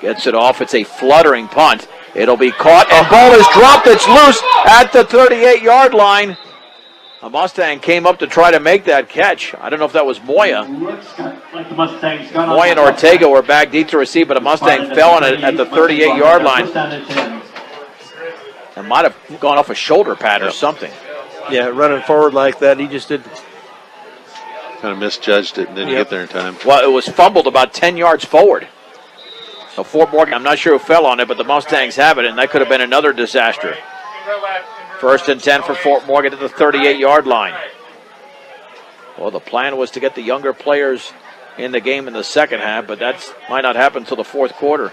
Gets it off. It's a fluttering punt. It'll be caught, and ball is dropped. It's loose at the 38-yard line. A Mustang came up to try to make that catch. I don't know if that was Moya. Looks like the Mustangs got on Moya and Ortega were back deep to receive, but a Mustang fell on it at the 38-yard line. It might have gone off a shoulder pad or something. Yeah, running forward like that, he just did. Kind of misjudged it and didn't get there in time. Well, it was fumbled about 10 yards forward. So Fort Morgan, I'm not sure who fell on it, but the Mustangs have it, and that could have been another disaster. 1st and 10 for Fort Morgan at the 38-yard line. Well, the plan was to get the younger players in the game in the second half, but that might not happen until the fourth quarter.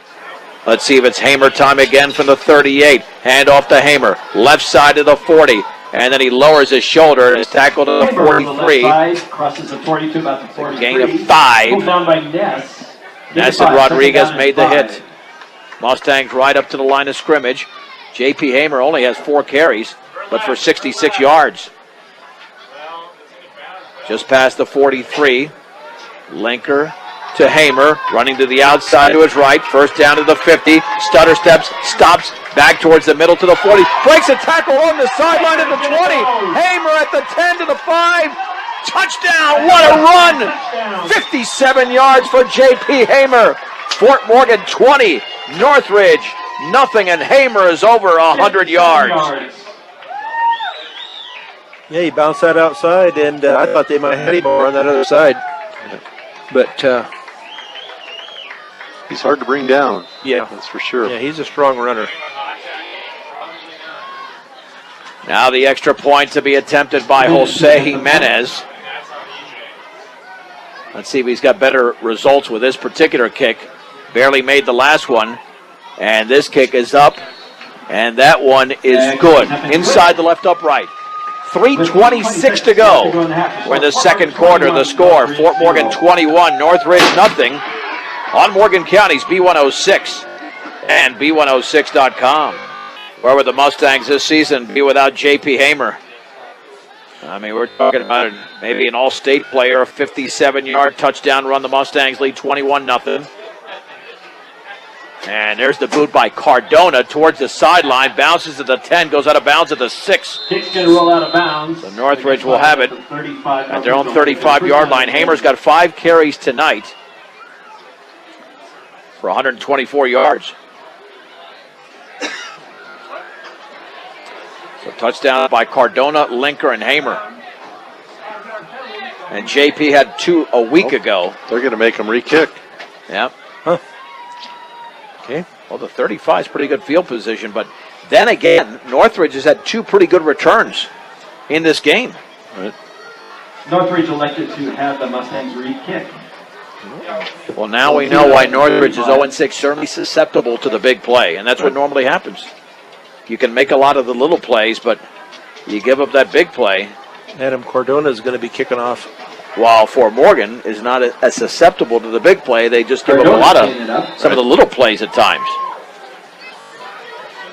Let's see if it's Hamer time again from the 38. Hand off to Hamer, left side to the 40. And then he lowers his shoulder and is tackled at the 43. Crosses the 42, about the 43. Gain of 5. Pulled down by Ness. Ness and Rodriguez made the hit. Mustangs right up to the line of scrimmage. J.P. Hamer only has 4 carries, but for 66 yards. Just past the 43. Linker to Hamer, running to the outside to his right. 1st down to the 50. Stutter steps, stops, back towards the middle to the 40. Breaks a tackle on the sideline at the 20. Hamer at the 10 to the 5. Touchdown, what a run! 57 yards for J.P. Hamer. Fort Morgan 20, Northridge nothing, and Hamer is over 100 yards. Yeah, he bounced that outside, and I thought they might have had him more on that other side. But he's hard to bring down. Yeah, that's for sure. Yeah, he's a strong runner. Now the extra point to be attempted by Jose Jimenez. Let's see if he's got better results with this particular kick. Barely made the last one. And this kick is up. And that one is good. Inside the left upright. 3:26 to go. We're in the second quarter. The score, Fort Morgan 21, Northridge nothing. On Morgan County's B106 and B106.com. Where were the Mustangs this season? Be without J.P. Hamer. I mean, we're talking about maybe an all-state player, a 57-yard touchdown run. The Mustangs lead 21-0. And there's the boot by Cardona towards the sideline. Bounces at the 10, goes out of bounds at the 6. Kick's going to roll out of bounds. So Northridge will have it at their own 35-yard line. Hamer's got 5 carries tonight for 124 yards. So touchdown by Cardona, Linker, and Hamer. And JP had 2 a week ago. They're going to make him re-kick. Yep. Huh. Okay. Well, the 35 is pretty good field position, but then again, Northridge has had 2 pretty good returns in this game. Right. Northridge elected to have the Mustangs re-kick. Well, now we know why Northridge is 0-6, certainly susceptible to the big play, and that's what normally happens. You can make a lot of the little plays, but you give up that big play. Adam Cardona is going to be kicking off. While Fort Morgan is not as susceptible to the big play, they just give up a lot of some of the little plays at times.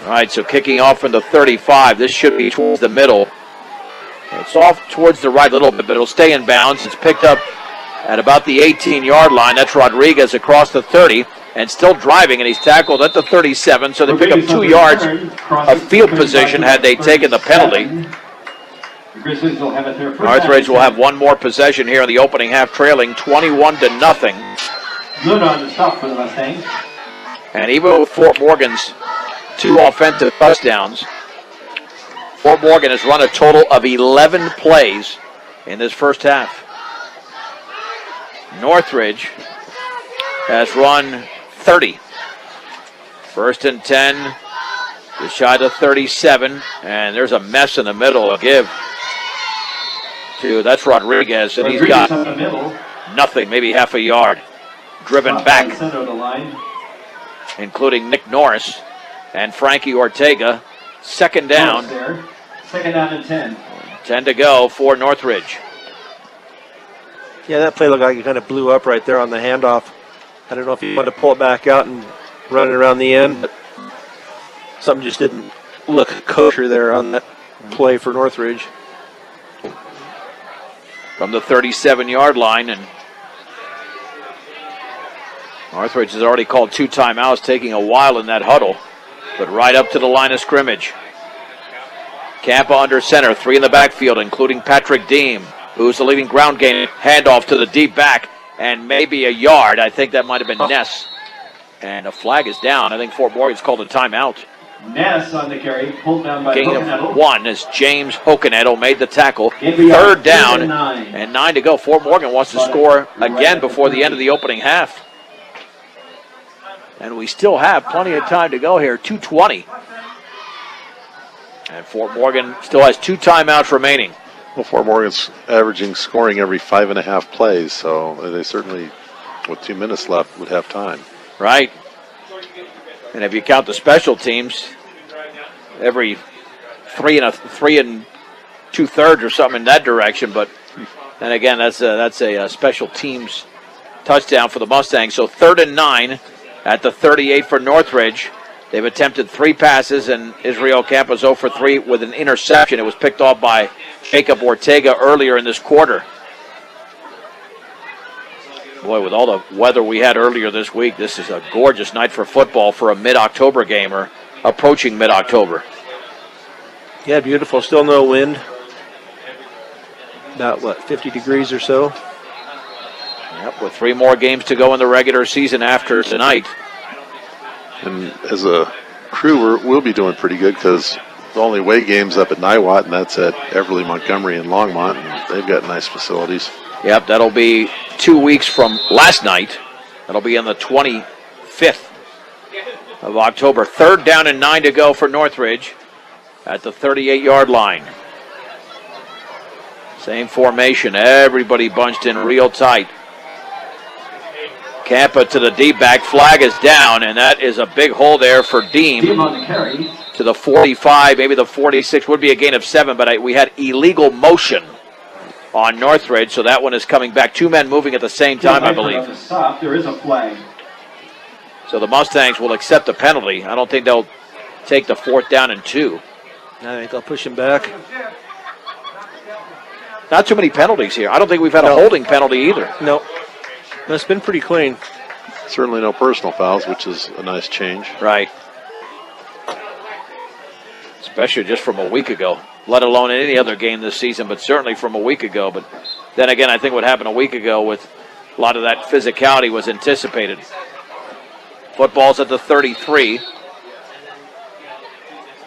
All right, so kicking off from the 35. This should be towards the middle. It's off towards the right a little bit, but it'll stay in bounds. It's picked up at about the 18-yard line. That's Rodriguez across the 30 and still driving, and he's tackled at the 37, so they pick up 2 yards of field position had they taken the penalty. Northridge will have one more possession here in the opening half, trailing 21-0. Good on the stop for the Mustangs. And even with Fort Morgan's 2 offensive touchdowns, Fort Morgan has run a total of 11 plays in this first half. Northridge has run 30. 1st and 10, just shy of 37, and there's a mess in the middle. A give. to, that's Rodriguez, and he's Rodriguez got up the middle. nothing, maybe half a yard. Driven Up back, by the center of the line. including Nick Norris and Frankie Ortega. Second down, Norris there. Second down and 10. 10 to go for Northridge. Yeah, that play looked like it kind of blew up right there on the handoff. I don't know if he wanted to pull it back out and run it around the end, but something just didn't look kosher there on that play for Northridge. From the 37-yard line, and Northridge has already called 2 timeouts, taking a while in that huddle, but right up to the line of scrimmage. Campa under center, 3 in the backfield, including Patrick Deem, who's the leading ground gain. Handoff to the deep back, and maybe a yard. I think that might have been Ness. And a flag is down. I think Fort Morgan's called a timeout. Ness on the carry, pulled down by Gain of Hokenettle. 1 as James Hokenettle made the tackle. Gain of yard, Third down, 9. and 9 to go. Fort Morgan wants to score again before the end of the opening half. And we still have plenty of time to go here, 2:20. And Fort Morgan still has 2 timeouts remaining. Well, Fort Morgan's averaging scoring every 5.5 plays, so they certainly, with 2 minutes left, would have time. Right. And if you count the special teams, every 3 2/3 or something in that direction. But then again, that's a special teams touchdown for the Mustangs. So 3rd and 9 at the 38 for Northridge. They've attempted 3 passes, and Israel Campa's 0 for 3 with an interception. It was picked off by Jacob Ortega earlier in this quarter. Boy, with all the weather we had earlier this week, this is a gorgeous night for football for a mid-October game, or approaching mid-October. Yeah, beautiful. Still no wind. About, 50 degrees or so? Yep, with 3 more games to go in the regular season after tonight. And as a crew, we'll be doing pretty good because the only away game's up at Niwot, and that's at Everly, Montgomery, and Longmont, and they've got nice facilities. Yep, that'll be 2 weeks from last night. That'll be on the 25th of October. 3rd down and 9 to go for Northridge at the 38-yard line. Same formation, everybody bunched in real tight. Campa to the deep back, flag is down, and that is a big hole there for Deem. Deem on the carry. To the 45, maybe the 46, would be a gain of 7, but we had illegal motion on Northridge, so that one is coming back. 2 men moving at the same time, I believe. Stop. There is a flag. So the Mustangs will accept the penalty. I don't think they'll take the 4th down and 2. I think they'll push him back. Not too many penalties here. I don't think we've had a holding penalty either. No. It's been pretty clean. Certainly no personal fouls, which is a nice change. Right. Especially just from a week ago, let alone any other game this season, but certainly from a week ago. But then again, I think what happened a week ago with a lot of that physicality was anticipated. Football's at the 33.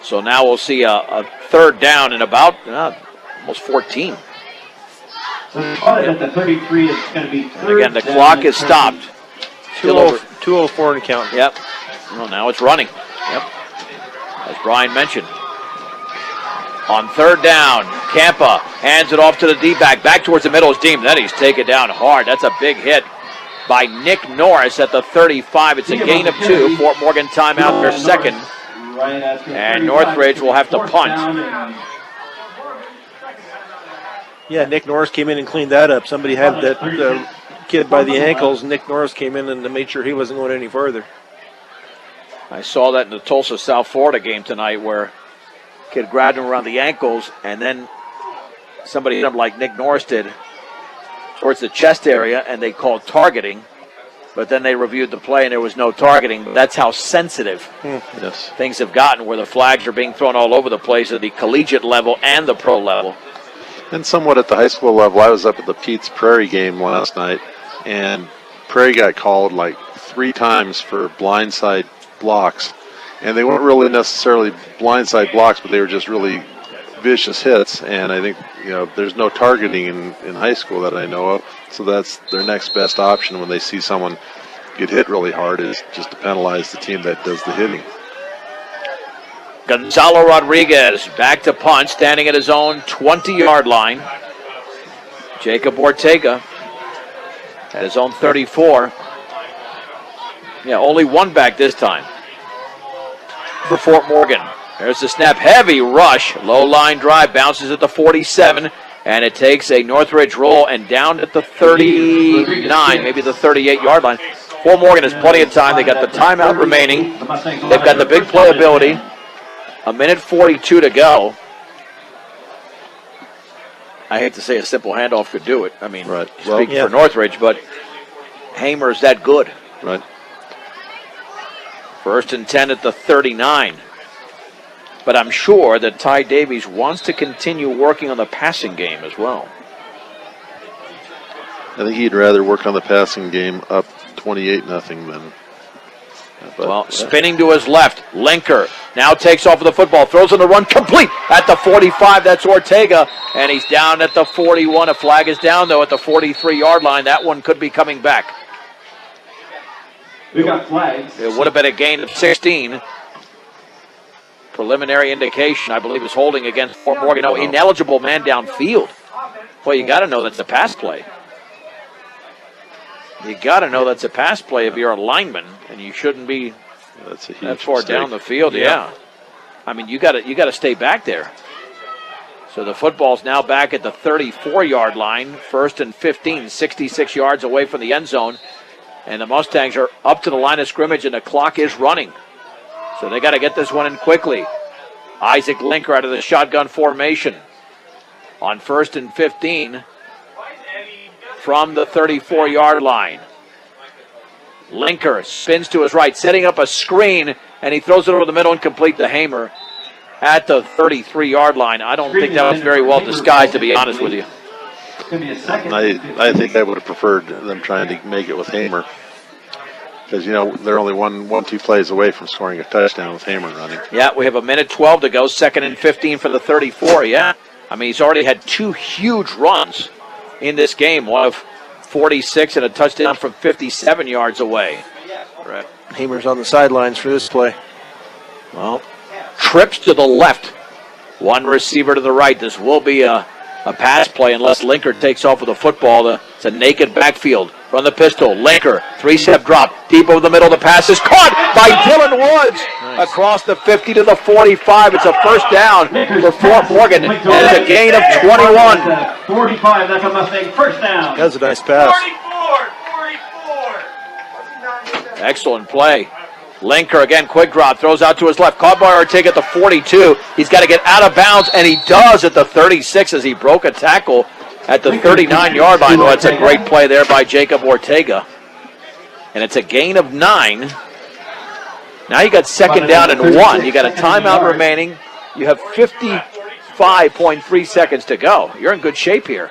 So now we'll see a 3rd down and about almost 14. So the spot at the 33 is going to be 3rd. Again, the clock is stopped. Still over. 2:04 and counting. Yep. Well, now it's running. Yep. As Brian mentioned. On 3rd down, Campa hands it off to the D-back. Back towards the middle is Deem. Then he's taken down hard. That's a big hit by Nick Norris at the 35. It's a gain of 2. Fort Morgan timeout their second. And Northridge will have to punt. Yeah, Nick Norris came in and cleaned that up. Somebody had that kid by the ankles. Nick Norris came in and made sure he wasn't going any further. I saw that in the Tulsa, South Florida game tonight where a kid grabbed him around the ankles and then somebody hit him like Nick Norris did towards the chest area, and they called targeting. But then they reviewed the play and there was no targeting. That's how sensitive things have gotten, where the flags are being thrown all over the place at the collegiate level and the pro level. And somewhat at the high school level. I was up at the Pete's Prairie game last night, and Prairie got called like 3 times for blindside blocks. And they weren't really necessarily blindside blocks, but they were just really vicious hits. And I think, there's no targeting in high school that I know of. So that's their next best option when they see someone get hit really hard, is just to penalize the team that does the hitting. Gonzalo Rodriguez back to punt, standing at his own 20-yard line. Jacob Ortega at his own 34. Yeah, only one back this time for Fort Morgan. There's the snap. Heavy rush. Low line drive. Bounces at the 47. And it takes a Northridge roll and down at the 39, maybe the 38-yard line. Fort Morgan has plenty of time. They got the timeout remaining. They've got the big playability. A minute 42 to go. I hate to say a simple handoff could do it. I mean, speak for Northridge, but Hamer is that good. Right. 1st and 10 at the 39. But I'm sure that Ty Davies wants to continue working on the passing game as well. I think he'd rather work on the passing game up 28-0 than. Well, spinning to his left, Linker now takes off with the football, throws on the run, complete at the 45. That's Ortega, and he's down at the 41. A flag is down, though, at the 43-yard line. That one could be coming back. We got flags. It would have been a gain of 16. Preliminary indication, I believe, is holding against Fort Morgan. No, ineligible man downfield. Well, you got to know that's a pass play. You got to know that's a pass play if you're a lineman, and you shouldn't be that far down the field. Yeah. I mean, you got to stay back there. So the football's now back at the 34-yard line, 1st and 15, 66 yards away from the end zone. And the Mustangs are up to the line of scrimmage, and the clock is running. So they got to get this one in quickly. Isaac Linker out of the shotgun formation on 1st and 15 from the 34-yard line. Linker spins to his right, setting up a screen, and he throws it over the middle and complete to Hamer at the 33-yard line. I don't think that was very well disguised, to be honest with you. I think I would have preferred them trying to make it with Hamer. Because, they're only one, two plays away from scoring a touchdown with Hamer running. Yeah, we have a minute 12 to go, 2nd and 15 for the 34, yeah. I mean, he's already had 2 huge runs in this game, one of 46 and a touchdown from 57 yards away. Right. Hamer's on the sidelines for this play. Well, trips to the left, one receiver to the right. This will be a pass play unless Linker takes off with the football. It's a naked backfield. Run the pistol. Linker, 3-step drop. Deep over the middle. The pass is caught by Dylan Woods. Nice. Across the 50 to the 45. It's a first down for Fort Morgan. And it's a gain of 21. 45, that's a Mustang first down. That's a nice pass. 44. Excellent play. Linker again, quick drop, throws out to his left. Caught by Ortega at the 42. He's got to get out of bounds, and he does at the 36 as he broke a tackle at the 39-yard line. Well, it's a great play there by Jacob Ortega. And it's a gain of 9. Now you got 2nd down and 1. You got a timeout remaining. You have 55.3 seconds to go. You're in good shape here.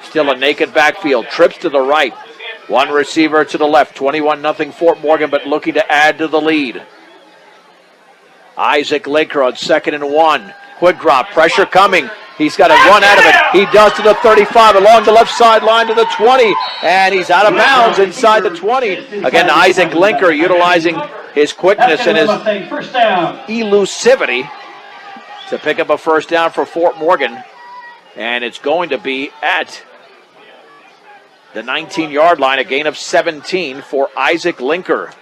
Still a naked backfield. Trips to the right. One receiver to the left. 21-0 Fort Morgan, but looking to add to the lead. Isaac Linker on 2nd and 1. Quick drop. Pressure coming. He's got to run out of it. He does to the 35, along the left sideline to the 20, and he's out of bounds inside the 20. Again, Isaac Linker utilizing his quickness and his elusivity to pick up a first down for Fort Morgan, and it's going to be at the 19-yard line, a gain of 17 for Isaac Linker.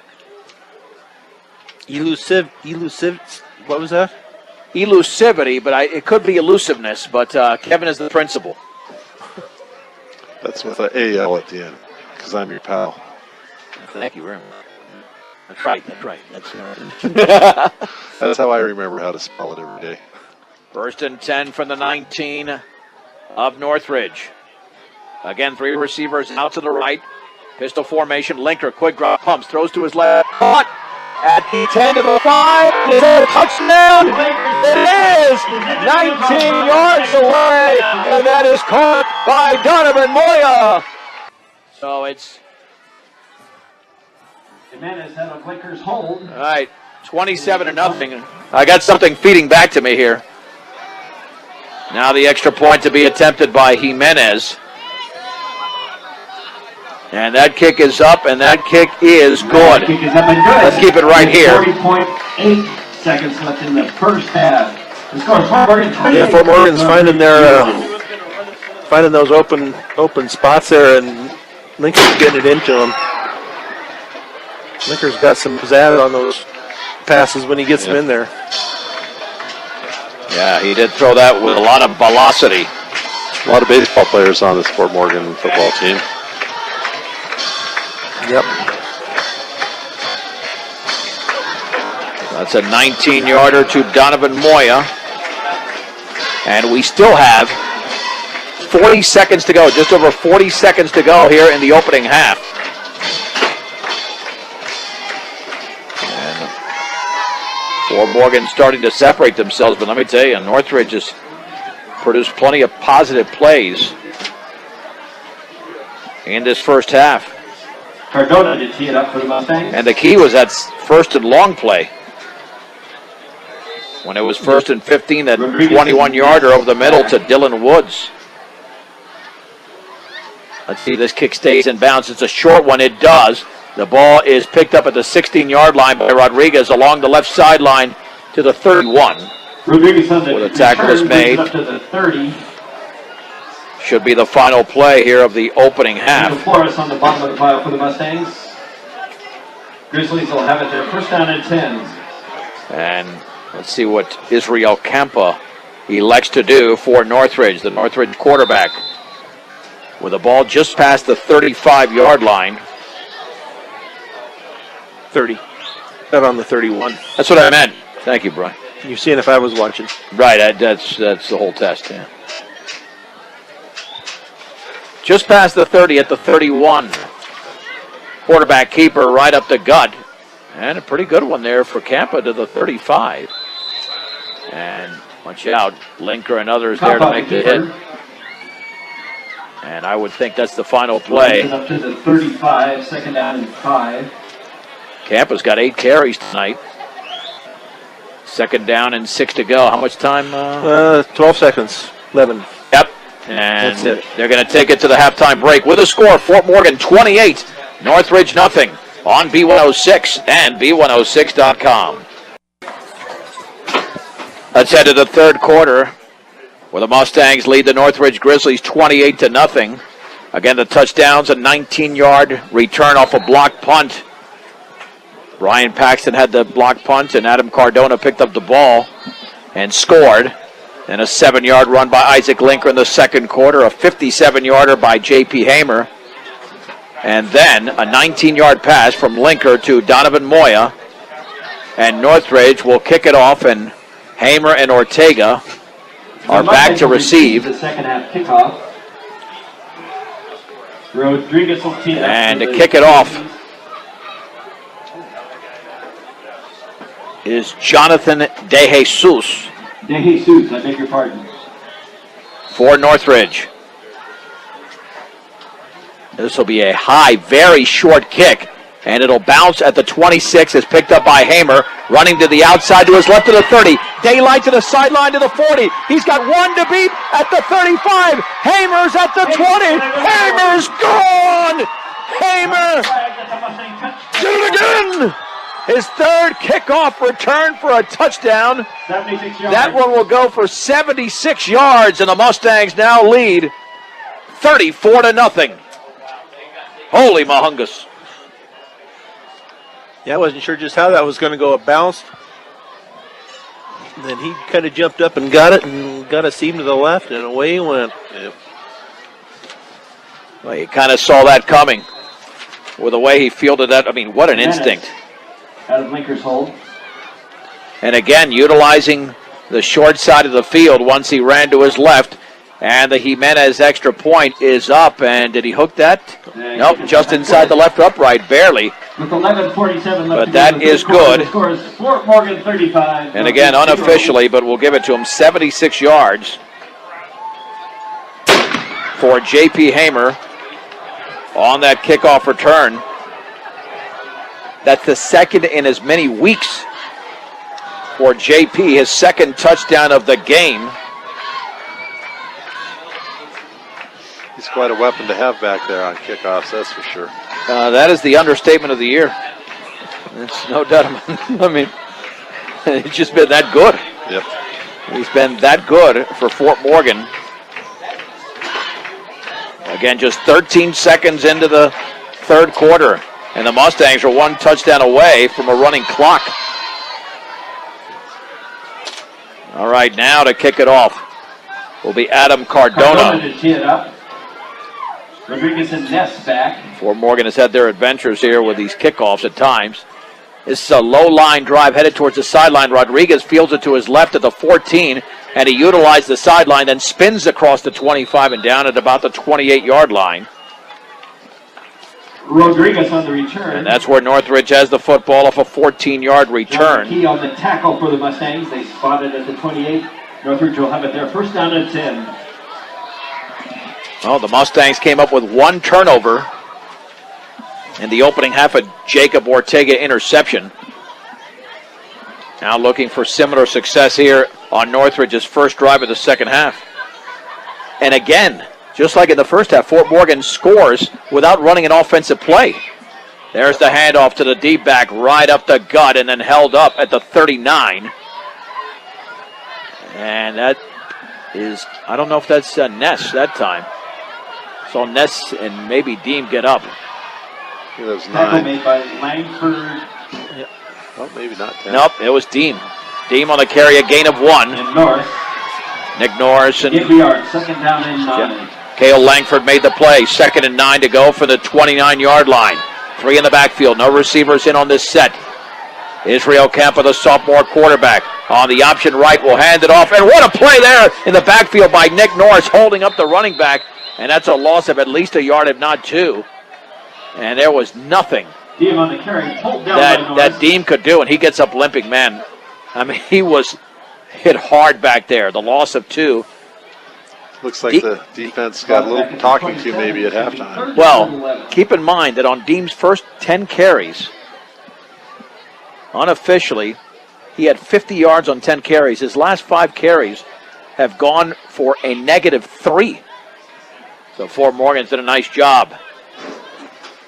What was that? Elusivity, but it could be elusiveness, but Kevin is the principal. That's with an A-L at the end, because I'm your pal. Thank you very much. That's right. That's how I remember how to spell it every day. 1st and 10 from the 19 of Northridge. Again, 3 receivers out to the right. Pistol formation. Linker, quick drop, pumps, throws to his left. Caught at the 10 to the 5. Is it a touchdown? It is! 19 yards away, and that is caught by Donovan Moya. So it's... Jimenez had a Linker's hold. All right, 27-0. I got something feeding back to me here. Now the extra point to be attempted by Jimenez. And that kick is up, and that kick is good. Kick is up and good. Let's keep it right here. 40.8 seconds left in the first half. The score is Fort Morgan 28. Yeah, Fort Morgan's finding their finding those open spots there, and Lincoln's getting it into him. Lincoln's got some pizzazz on those passes when he gets them in there. Yeah, he did throw that with a lot of velocity. A lot of baseball players on this Fort Morgan football team. Yep. That's a 19-yarder to Donovan Moya. And we still have 40 seconds to go, just over 40 seconds to go here in the opening half. And Fort Morgan starting to separate themselves, but let me tell you, Northridge has produced plenty of positive plays in this first half. Cardona to tee it up for the Mustangs. And the key was that first and long play. When it was first and 15, that 21-yarder over the middle to Dylan Woods. Let's see, this kick stays in bounds. It's a short one. It does. The ball is picked up at the 16-yard line by Rodriguez along the left sideline to the 31. Rodriguez on the Where the tackle is made. Up to the 30. Should be the final play here of the opening half. Flores on the bottom of the pile for the Mustangs. Grizzlies will have it there. First down and 10. And let's see what Israel Campa elects to do for Northridge, the Northridge quarterback. With the ball just past the 35-yard line. 30. Not on the 31. That's what I meant. Thank you, Brian. You're seeing if I was watching. Right, that's the whole test, yeah. Just past the 30 at the 31. Quarterback keeper right up the gut. And a pretty good one there for Campa to the 35. And watch out, Linker and others there to make the hit. And I would think that's the final play. Up to the 35, second down and 5. Campa's got 8 carries tonight. Second down and 6 to go. How much time? 12 seconds. 11. Yep. And That's it. they're going to take it to the halftime break with a score: Fort Morgan 28, Northridge nothing on B106 and B106.com. Let's head to the third quarter, where the Mustangs lead the Northridge Grizzlies 28-0. Again, the touchdowns, a 19-yard return off a block punt. Brian Paxton had the block punt, and Adam Cardona picked up the ball and scored. And a 7-yard run by Isaac Linker in the second quarter, a 57-yarder by J.P. Hamer. And then a 19-yard pass from Linker to Donovan Moya. And Northridge will kick it off, and Hamer and Ortega are back to receive. The second half kickoff. Rodriguez will tee it up. And to kick it off is Jonathan De Jesus De Jesus, I beg your pardon. for Northridge. This will be a high, very short kick, and it'll bounce at the 26. It's picked up by Hamer, running to the outside to his left to the 30. Daylight to the sideline to the 40. He's got one to beat at the 35. Hamer's at the 20. Hamer's gone! Hamer did it again! His third kickoff return for a touchdown. 76 yards. That one will go for 76 yards, and the Mustangs now lead 34-0. Holy mahungus. Yeah, I wasn't sure just how that was going to go. It bounced. Then he kind of jumped up and got it a seam to the left, and away he went. Yep. Well, you kind of saw that coming with the way he fielded that. I mean, what an instinct. Out of Linker's hold. And again, utilizing the short side of the field once he ran to his left. And the Jimenez extra point is up. And did he hook that? Nope, just inside the left upright, barely. With 11:47 left. But to that go, is good. The score is Fort Morgan 35. And again, unofficially, but we'll give it to him, 76 yards for J.P. Hamer on that kickoff return. That's the second in as many weeks for J.P., his second touchdown of the game. He's quite a weapon to have back there on kickoffs, that's for sure. That is the understatement of the year. It's no doubt. I mean, it's just been that good. Yep. He's been that good for Fort Morgan. Again, just 13 seconds into the third quarter, and the Mustangs are one touchdown away from a running clock. All right, now to kick it off will be Adam Cardona. To tee it up. Rodriguez and Ness back. Fort Morgan has had their adventures here with these kickoffs at times. This is a low-line drive headed towards the sideline. Rodriguez fields it to his left at the 14, and he utilized the sideline, then spins across the 25 and down at about the 28-yard line. Rodriguez on the return. And that's where Northridge has the football off a 14-yard return. Key on the tackle for the Mustangs. They spotted at the 28. Northridge will have it there. First down and 10. Well, the Mustangs came up with one turnover in the opening half, a Jacob Ortega interception. Now looking for similar success here on Northridge's first drive of the second half. And again, just like in the first half, Fort Morgan scores without running an offensive play. There's the handoff to the deep back, right up the gut, and then held up at the 39. And that is, I don't know if that's Ness that time. So Ness and maybe Deem get up. It was Tackle 9. made by Langford. Well, maybe not 10. Nope, it was Deem. Deem on the carry, a gain of 1. And North. Nick Norris and 50 yards. Second down and 9. Cale Langford made the play. 2nd and 9 to go for the 29-yard line. 3 in the backfield. No receivers in on this set. Israel Campa, the sophomore quarterback, on the option right, will hand it off. And what a play there in the backfield by Nick Norris, holding up the running back. And that's a loss of at least a yard, if not 2. And there was nothing Deem on the carry. Pulled down by Norris. that Deem could do, and he gets up limping, man. I mean, he was hit hard back there. The loss of 2. Looks like the defense got a little talking to maybe at halftime. Well, keep in mind that on Deem's first 10 carries, unofficially, he had 50 yards on 10 carries. His last 5 carries have gone for a -3. So Fort Morgan's did a nice job.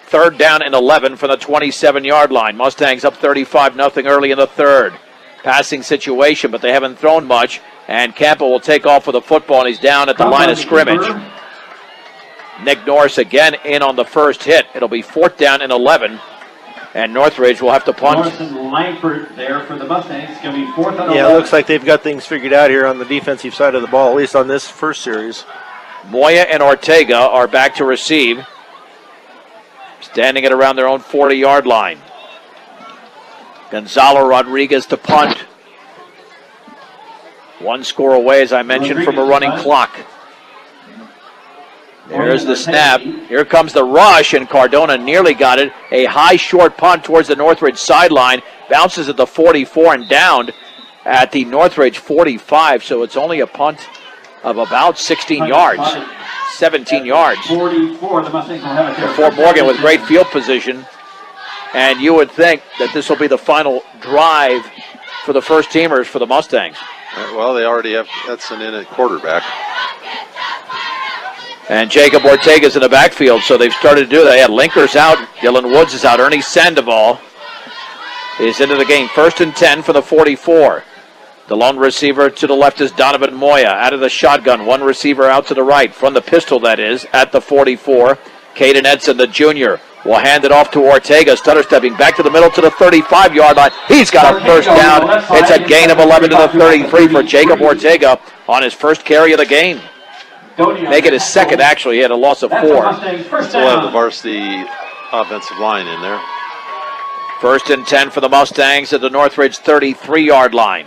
3rd down and 11 from the 27-yard line. Mustangs up 35-0 early in the third. Passing situation, but they haven't thrown much. And Campa will take off with the football, and he's down at the line of scrimmage. Nick Norris again in on the first hit. It'll be 4th down and 11. And Northridge will have to punt. Norris and Langford there for the Mustangs. It's going to be 4th and 11. Yeah, it looks like they've got things figured out here on the defensive side of the ball, at least on this first series. Moya and Ortega are back to receive, standing at around their own 40-yard line. Gonzalo Rodriguez to punt. 1 score away, as I mentioned, from a running clock. There's the snap. Here comes the rush, and Cardona nearly got it. A high, short punt towards the Northridge sideline. Bounces at the 44 and downed at the Northridge 45, so it's only a punt of about 16 yards. 17 yards. 44, the Mustangs will have it there. Fort Morgan with great field position. And you would think that this will be the final drive for the first teamers for the Mustangs. Well, they already have Edson in at quarterback. And Jacob Ortega's in the backfield, so they've started to do that. They had Linkers out, Dylan Woods is out, Ernie Sandoval is into the game. 1st and 10 for the 44. The lone receiver to the left is Donovan Moya out of the shotgun. 1 receiver out to the right, from the pistol that is, at the 44. Caden Edson, the junior, will hand it off to Ortega. Stutter stepping back to the middle to the 35-yard line. He's got a first down. It's a gain of 11 to the 33 for Jacob Ortega on his first carry of the game. Make it his second, actually. He had a loss of 4. Still have the varsity offensive line in there. 1st and 10 for the Mustangs at the Northridge 33-yard line.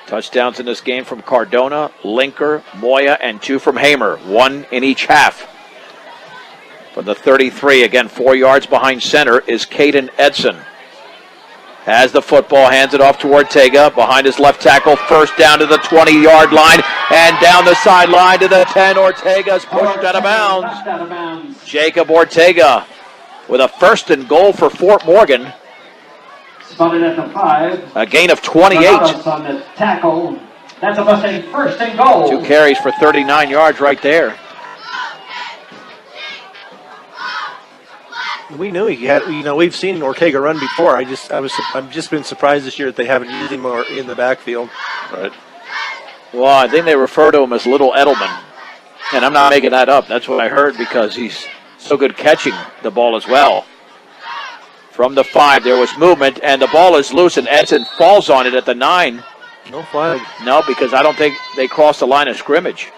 Touchdowns in this game from Cardona, Linker, Moya, and 2 from Hamer. 1 in each half. From the 33, again, 4 yards behind center, is Caden Edson. Has the football, hands it off to Ortega. Behind his left tackle, 1st down to the 20-yard line. And down the sideline to the 10. Ortega's pushed out of bounds. Jacob Ortega with a 1st and goal for Fort Morgan. Spotted at the 5. A gain of 28. On the tackle. That's a Mustang 1st and goal. 2 carries for 39 yards right there. We knew he had. We've seen Ortega run before. I've just been surprised this year that they haven't used him more in the backfield. Right. Well, I think they refer to him as Little Edelman. And I'm not making that up. That's what I heard because he's so good catching the ball as well. From the 5, there was movement, and the ball is loose, and Edson falls on it at the 9. No flag. No, because I don't think they crossed the line of scrimmage.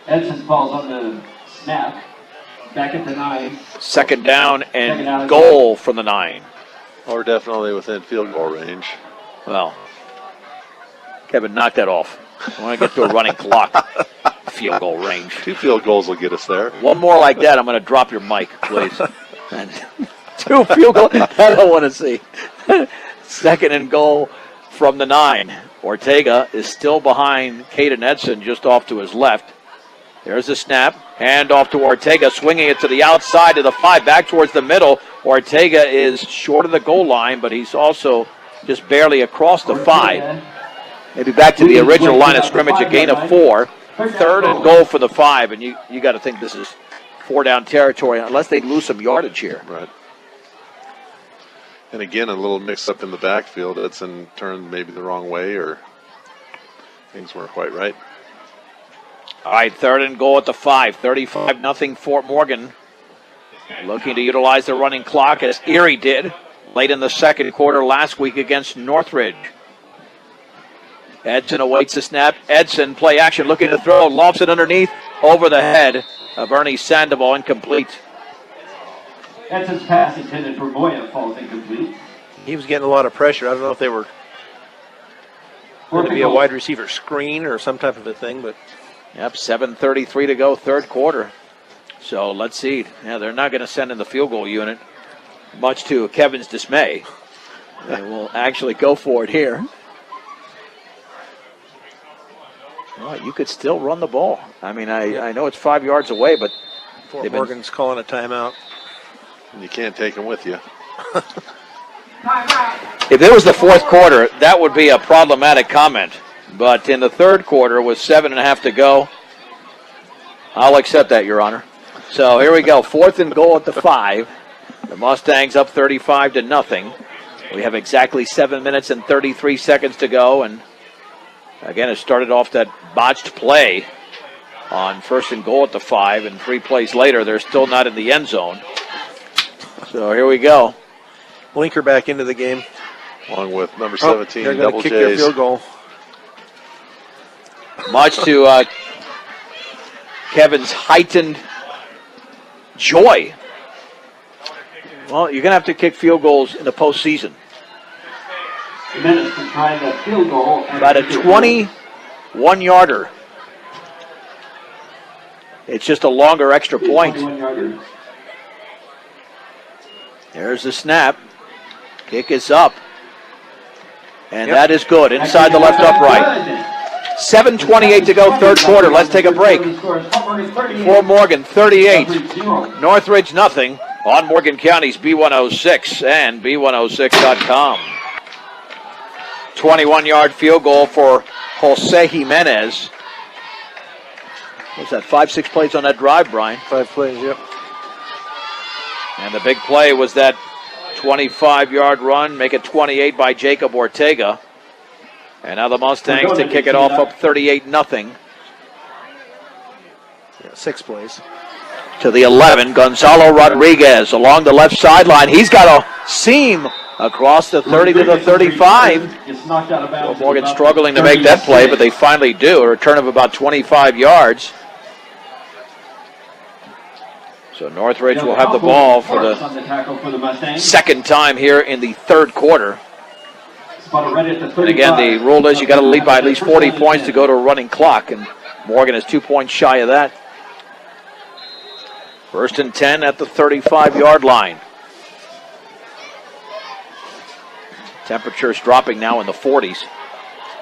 Edson falls on the snap. Back at the 9. Second down and goal from the 9. Or definitely within field goal range. Well, Kevin, knock that off. I want to get to a running clock. Field goal range. 2 field goals will get us there. One more like that, I'm going to drop your mic, please. And 2 field goals, I don't want to see. Second and goal from the 9. Ortega is still behind Caden Edson, just off to his left. There's the snap. Hand off to Ortega, swinging it to the outside of the 5, back towards the middle. Ortega is short of the goal line, but he's also just barely across the 5. Maybe back to the original line of scrimmage, a gain of 4. Third and goal for the 5, and you got to think this is 4-down territory, unless they lose some yardage here. Right. And again, a little mix-up in the backfield. Edson turned maybe the wrong way, or things weren't quite right. All right, third and goal at the 5. 35-0 Fort Morgan. Looking to utilize the running clock as Erie did late in the second quarter last week against Northridge. Edson awaits the snap. Edson, play action, looking to throw, lofts it underneath, over the head of Ernie Sandoval, incomplete. Edson's pass intended for Moya falls incomplete. He was getting a lot of pressure. I don't know if they were going to be a wide receiver screen or some type of a thing, but. Yep, 7:33 to go, third quarter. So let's see. Yeah, they're not going to send in the field goal unit, much to Kevin's dismay. They will actually go for it here. Well, you could still run the ball. I mean, I know it's 5 yards away, but Fort Morgan's calling a timeout. And you can't take them with you. If it was the fourth quarter, that would be a problematic comment. But in the third quarter, with 7.5 to go, I'll accept that, Your Honor. So here we go, 4th and goal at the 5. The Mustangs up 35-0. We have exactly 7 minutes and 33 seconds to go, and again, it started off that botched play on 1st and goal at the 5, and 3 plays later, they're still not in the end zone. So here we go. Linker back into the game. Along with number 17, they're Double going to kick their J's. field goal. Much to Kevin's heightened joy. Well, you're going to have to kick field goals in the postseason. Minutes to try the field goal. About a 21-yarder. It's just a longer extra point. 21-yarder. There's the snap. Kick is up. And that is good. Inside the left upright. 7:28 to go, third quarter. Let's take a break. Fort Morgan 38. Northridge nothing. On Morgan County's B106 and B106.com. 21-yard field goal for Jose Jimenez. What's that, 5-6 plays on that drive, Brian? 5 plays, yep. And the big play was that 25-yard run, make it 28 by Jacob Ortega. And now the Mustangs to kick it off up 38-0. Yeah, 6 plays. To the 11, Gonzalo Rodriguez along the left sideline. He's got a seam across the 30 to the 35. Well, Morgan struggling to make that play, but they finally do. A return of about 25 yards. So Northridge will have the ball for the second time here in the third quarter. And again, the rule is you got to lead by at least 40 points to go to a running clock, and Morgan is 2 points shy of that. 1st and 10 at the 35-yard line. Temperatures dropping now in the 40s.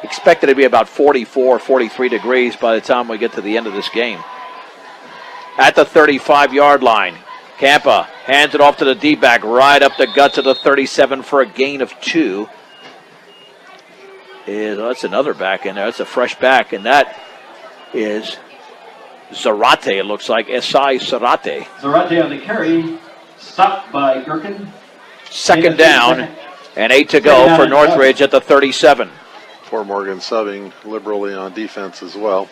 Expected to be about 44, 43 degrees by the time we get to the end of this game. At the 35-yard line, Campa hands it off to the D-back, right up the gut to the 37 for a gain of 2. That's another back in there. That's a fresh back, and that is Zarate, it looks like. Esai Zarate. Zarate on the carry, stopped by Gherkin. Second down, and 8 to go for Northridge at the 37. Fort Morgan subbing liberally on defense as well.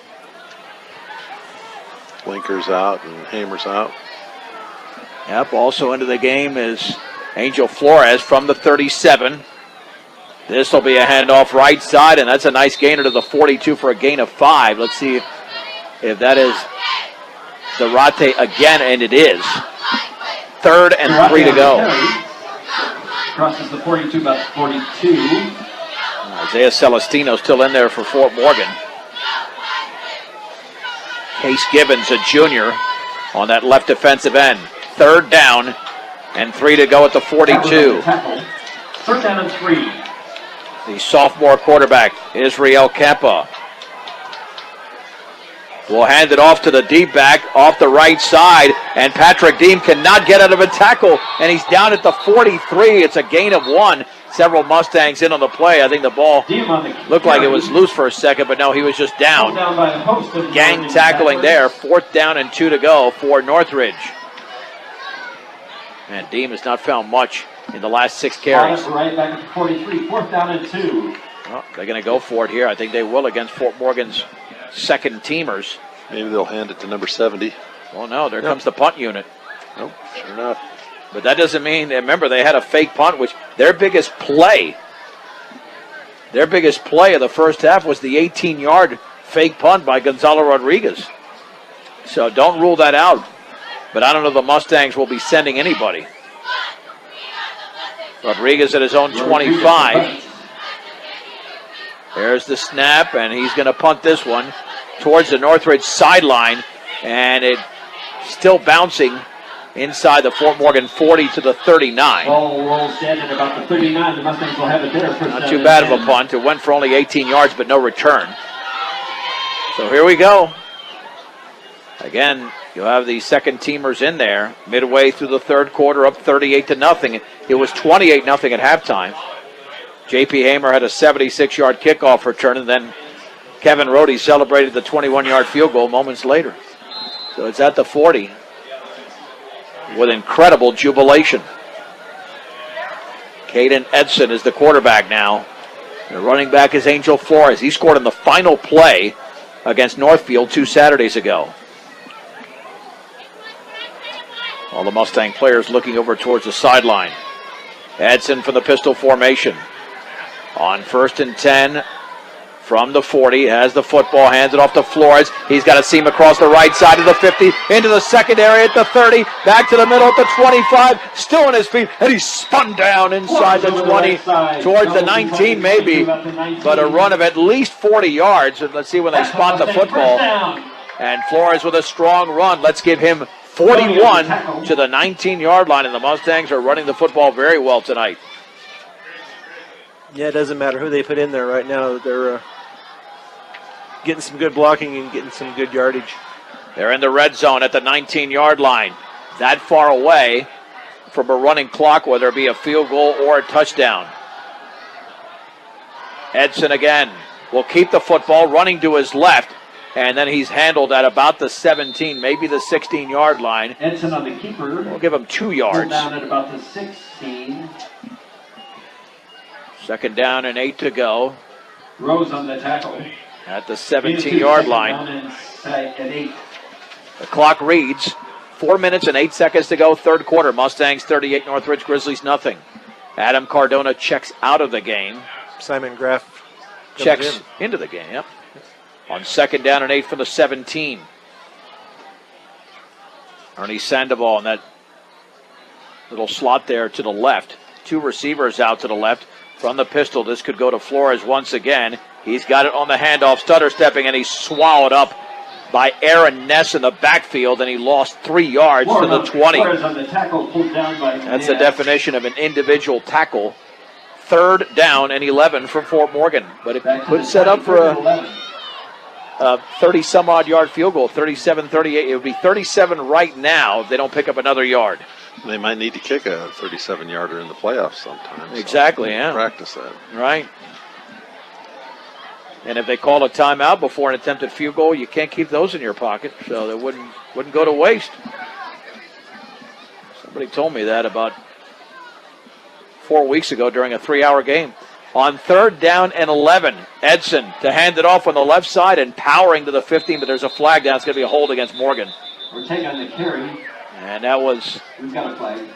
Linker's out and Hamer's out. Yep, also into the game is Angel Flores from the 37. This will be a handoff right side, and that's a nice gainer to the 42 for a gain of 5. Let's see if that is Zarate again, and it is. 3rd and 3 to go. Crosses the 42, about 42. Isaiah Celestino still in there for Fort Morgan. Case Gibbons, a junior, on that left defensive end. 3rd down and 3 to go at the 42. 3rd down and 3. The sophomore quarterback, Israel Kempa, will hand it off to the deep back off the right side, and Patrick Deem cannot get out of a tackle, and he's down at the 43. It's a gain of 1. Several Mustangs in on the play. I think the ball looked like it was loose for a second, but no, he was just down. Gang tackling there. 4th down and 2 to go for Northridge. And Deem has not found much in the last 6 carries. Right back at the 43. 4th down and 2. Well, they're going to go for it here. I think they will against Fort Morgan's second teamers. Maybe they'll hand it to number 70. Oh no, there comes the punt unit. Nope, sure enough. But that doesn't mean, remember, they had a fake punt, which their biggest play of the first half was the 18-yard fake punt by Gonzalo Rodriguez. So don't rule that out. But I don't know if the Mustangs will be sending anybody. Rodriguez at his own 25. There's the snap, and he's going to punt this one towards the Northridge sideline, and it still bouncing inside the Fort Morgan 40 to the 39. Ball rolls dead at about the 39. The Mustangs will have it there. Not too bad of a punt. It went for only 18 yards, but no return. So here we go. Again, you'll have the second teamers in there midway through the 3rd quarter, up 38-0. It was 28-0 at halftime. J.P. Hamer had a 76-yard kickoff return, and then Kevin Rohde celebrated the 21-yard field goal moments later. So it's at the 40 with incredible jubilation. Caden Edson is the quarterback now. The running back is Angel Flores. He scored in the final play against Northfield 2 Saturdays ago. All the Mustang players looking over towards the sideline. Edson from the pistol formation. On 1st and 10 from the 40, has the football, hands it off to Flores. He's got a seam across the right side of the 50, into the secondary at the 30, back to the middle at the 25, still on his feet, and he's spun down inside the 20, towards the 19 maybe, but a run of at least 40 yards. And let's see when they spot the football. And Flores with a strong run. Let's give him 41 to the 19-yard line, and the Mustangs are running the football very well tonight. Yeah, it doesn't matter who they put in there right now. They're getting some good blocking and getting some good yardage. They're in the red zone at the 19-yard line. That far away from a running clock, whether it be a field goal or a touchdown. Edson again will keep the football, running to his left, and then he's handled at about the 17, maybe the 16-yard line. Edson on the keeper. We'll give him 2 yards. Down at about the 16. 2nd down and 8 to go. Rose on the tackle. At the 17-yard line. The clock reads 4 minutes and 8 seconds to go, 3rd quarter. Mustangs 38, Northridge Grizzlies nothing. Adam Cardona checks out of the game. Simon Graff checks into the game, yep. On 2nd down and 8 for the 17. Ernie Sandoval in that little slot there to the left. 2 receivers out to the left. From the pistol, this could go to Flores once again. He's got it on the handoff, stutter stepping, and he's swallowed up by Aaron Ness in the backfield, and he lost 3 yards to the 20. On the tackle, pulled down by That's the definition of an individual tackle. 3rd down and 11 for Fort Morgan. But it could set up for a 30-some-odd yard field goal, 37-38. It would be 37 right now if they don't pick up another yard. They might need to kick a 37-yarder in the playoffs sometime. Exactly, so yeah. Practice that. Right. And if they call a timeout before an attempted field goal, you can't keep those in your pocket, so they wouldn't go to waste. Somebody told me that about 4 weeks ago during a 3-hour game. On 3rd down and 11, Edson to hand it off on the left side and powering to the 15, but there's a flag down. It's going to be a hold against Morgan. Ortega on the carry. And that was... Who's got a flag?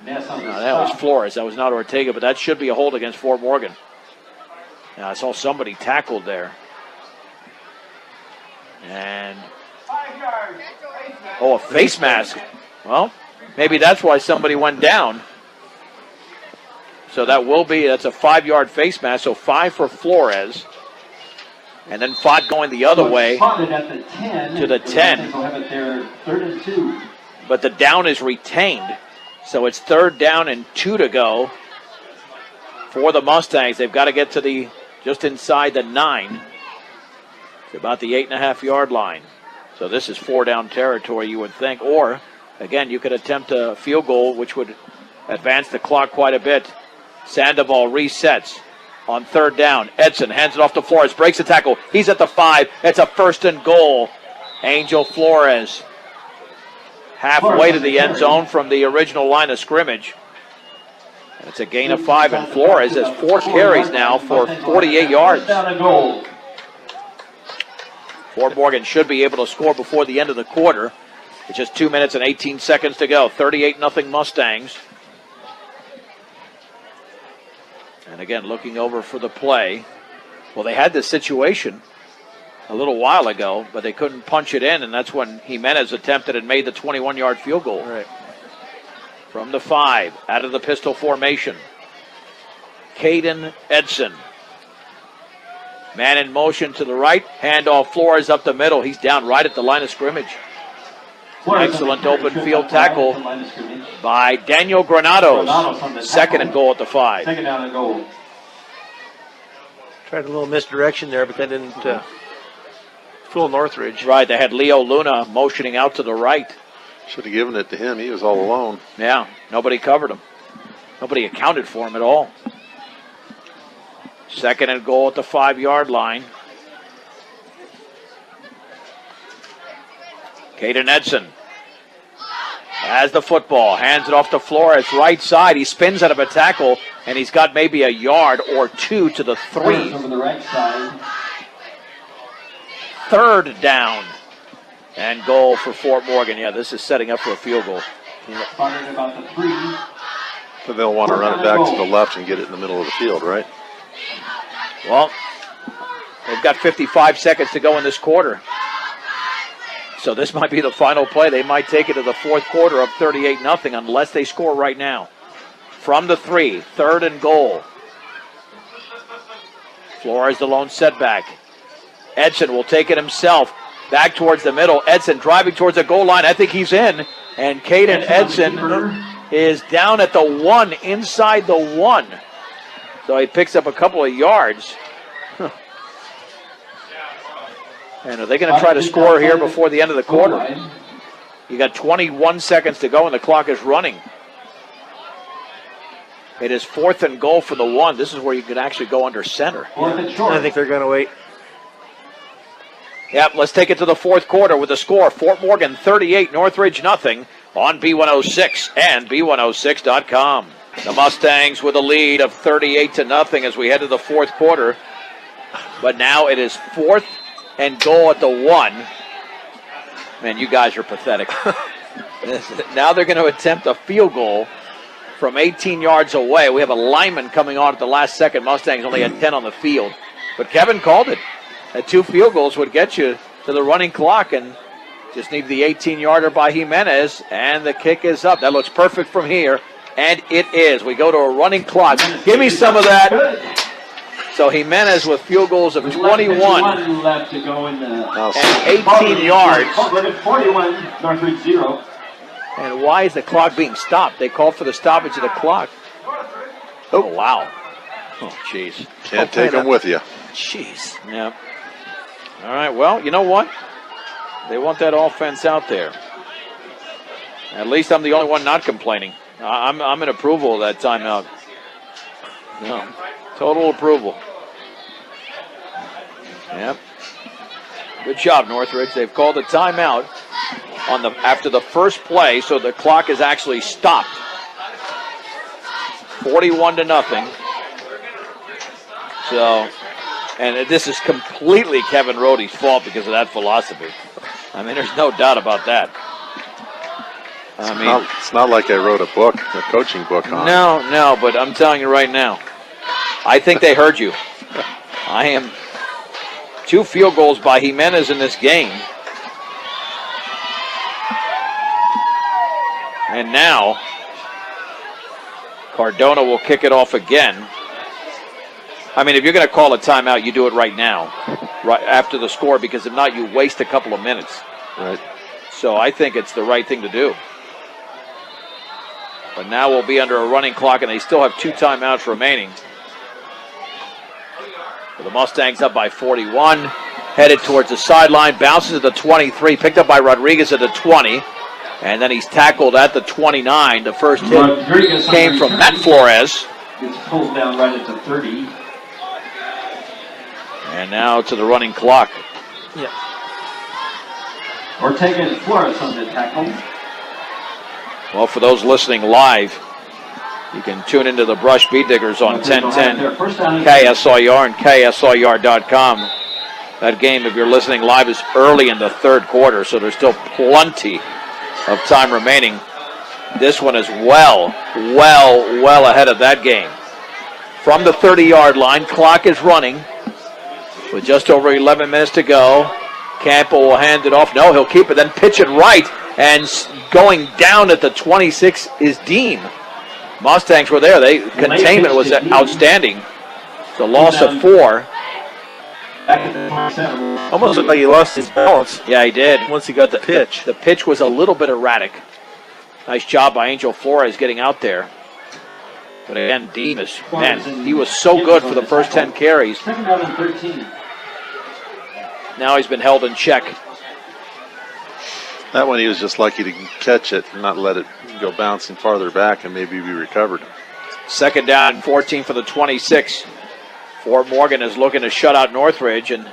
No, that was Flores. That was not Ortega, but that should be a hold against Fort Morgan. Now, I saw somebody tackled there. And... Oh, a face mask. Well, maybe that's why somebody went down. So that's a 5-yard face mask, so 5 for Flores. And then Fott going the other way At the 10, to the 10. They'll have it there, 3rd and 2. But the down is retained. So it's 3rd down and 2 to go for the Mustangs. They've got to get to just inside the 9. It's about the 8.5-yard line. So this is 4-down territory, you would think. Or, again, you could attempt a field goal, which would advance the clock quite a bit. Sandoval resets on 3rd down. Edson hands it off to Flores, breaks the tackle. He's at the 5. It's a 1st and goal. Angel Flores halfway to the end zone from the original line of scrimmage. And it's a gain of 5, and Flores has 4 carries now for 48 yards. Fort Morgan should be able to score before the end of the quarter. It's just 2 minutes and 18 seconds to go. 38-0 Mustangs. And again, looking over for the play. Well, they had this situation a little while ago, but they couldn't punch it in, and that's when Jimenez attempted and made the 21-yard field goal. Right. From the 5, out of the pistol formation. Caden Edson. Man in motion to the right. Handoff Flores up the middle. He's down right at the line of scrimmage. Excellent open field tackle by Daniel Granados. 2nd and goal at the 5. 2nd down and goal. Tried a little misdirection there, but that didn't fool Northridge. Right, they had Leo Luna motioning out to the right. Should have given it to him. He was all alone. Yeah, nobody covered him. Nobody accounted for him at all. 2nd and goal at the 5-yard line. Caden Edson has the football, hands it off to Flores, right side. He spins out of a tackle, and he's got maybe a yard or 2 to the 3. Over the right side. 3rd down and goal for Fort Morgan. Yeah, this is setting up for a field goal. Spotted about the 3. But they'll want to run it back to the left and get it in the middle of the field, right? Well, they've got 55 seconds to go in this quarter. So this might be the final play. They might take it to the 4th quarter up 38-0 unless they score right now. From the 3, 3rd and goal. Flores the lone setback. Edson will take it himself. Back towards the middle. Edson driving towards the goal line. I think he's in. And Caden Edson is down at the 1, inside the 1. So he picks up a couple of yards. And are they going to try to score here before the end of the quarter? You got 21 seconds to go and the clock is running. It is 4th and goal for the 1. This is where you can actually go under center. I think they're going to wait. Yep, let's take it to the 4th quarter with the score. Fort Morgan 38, Northridge nothing on B106 and B106.com. The Mustangs with a lead of 38-0 as we head to the 4th quarter. But now it is 4th and goal at the 1. Man, you guys are pathetic. Now they're going to attempt a field goal from 18 yards away. We have a lineman coming on at the last second. Mustangs only had 10 on the field. But Kevin called it. That 2 field goals would get you to the running clock, and just need the 18-yarder by Jimenez, and the kick is up. That looks perfect from here, and it is. We go to a running clock. Give me some of that. So Jimenez with field goals of 21 left to go in the and 18 yards. 41, Northridge 0. And why is the clock being stopped? They called for the stoppage of the clock. Oh, wow. Oh, jeez. Can't take them with you. Jeez. Yeah. All right, well, you know what? They want that offense out there. At least I'm the only one not complaining. I'm in approval of that timeout. No, total approval. Yep. Good job, Northridge. They've called a timeout after the first play, so the clock is actually stopped. 41-0. So, and this is completely Kevin Rohde's fault because of that philosophy. I mean, there's no doubt about that. It's not like I wrote a book, a coaching book on it. No, but I'm telling you right now, I think they heard you. I am 2 field goals by Jimenez in this game. And now, Cardona will kick it off again. I mean, if you're going to call a timeout, you do it right now, right after the score, because if not, you waste a couple of minutes. Right. So I think it's the right thing to do. But now we'll be under a running clock, and they still have 2 timeouts remaining. So the Mustangs up by 41, headed towards the sideline, bounces at the 23, picked up by Rodriguez at the 20, and then he's tackled at the 29. The first hit Rodriguez came from Matt Flores. Gets pulled down right at the 30. And now to the running clock. Yeah. Ortega and Flores on the tackle. Well, for those listening live, you can tune into the Brush Beat Diggers on 1010 KSIR and KSIR.com. That game, if you're listening live, is early in the third quarter, so there's still plenty of time remaining. This one is well ahead of that game. From the 30-yard line, clock is running with just over 11 minutes to go. Campo will hand it off. No, he'll keep it, then pitch it right. And going down at the 26 is Dean. Mustangs were there. Containment was outstanding. The loss of 4. Almost looked like he lost his balance. Yeah, he did. Once he got the pitch. The pitch was a little bit erratic. Nice job by Angel Flores getting out there. But again, Dean is, man, he was so good for the first 10 carries. Second down and 13. Now he's been held in check. That one he was just lucky to catch it and not let it go bouncing farther back and maybe be recovered. Second down and 14 for the 26. Fort Morgan is looking to shut out Northridge, and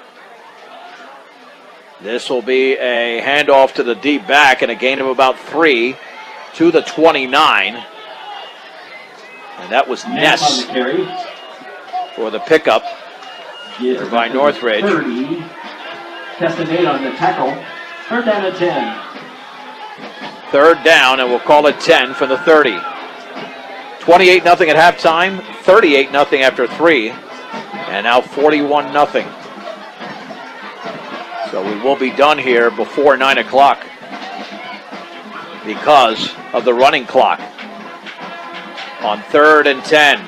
this will be a handoff to the deep back and a gain of about 3 to the 29. And that was Ness for the pickup by Northridge. 30. Castaneda on the tackle. Third down and 10. Third down, and we'll call it 10 from the 30. 28-0 at halftime, 38-0 after 3, and now 41-0. So we will be done here before 9 o'clock because of the running clock. On 3rd and 10,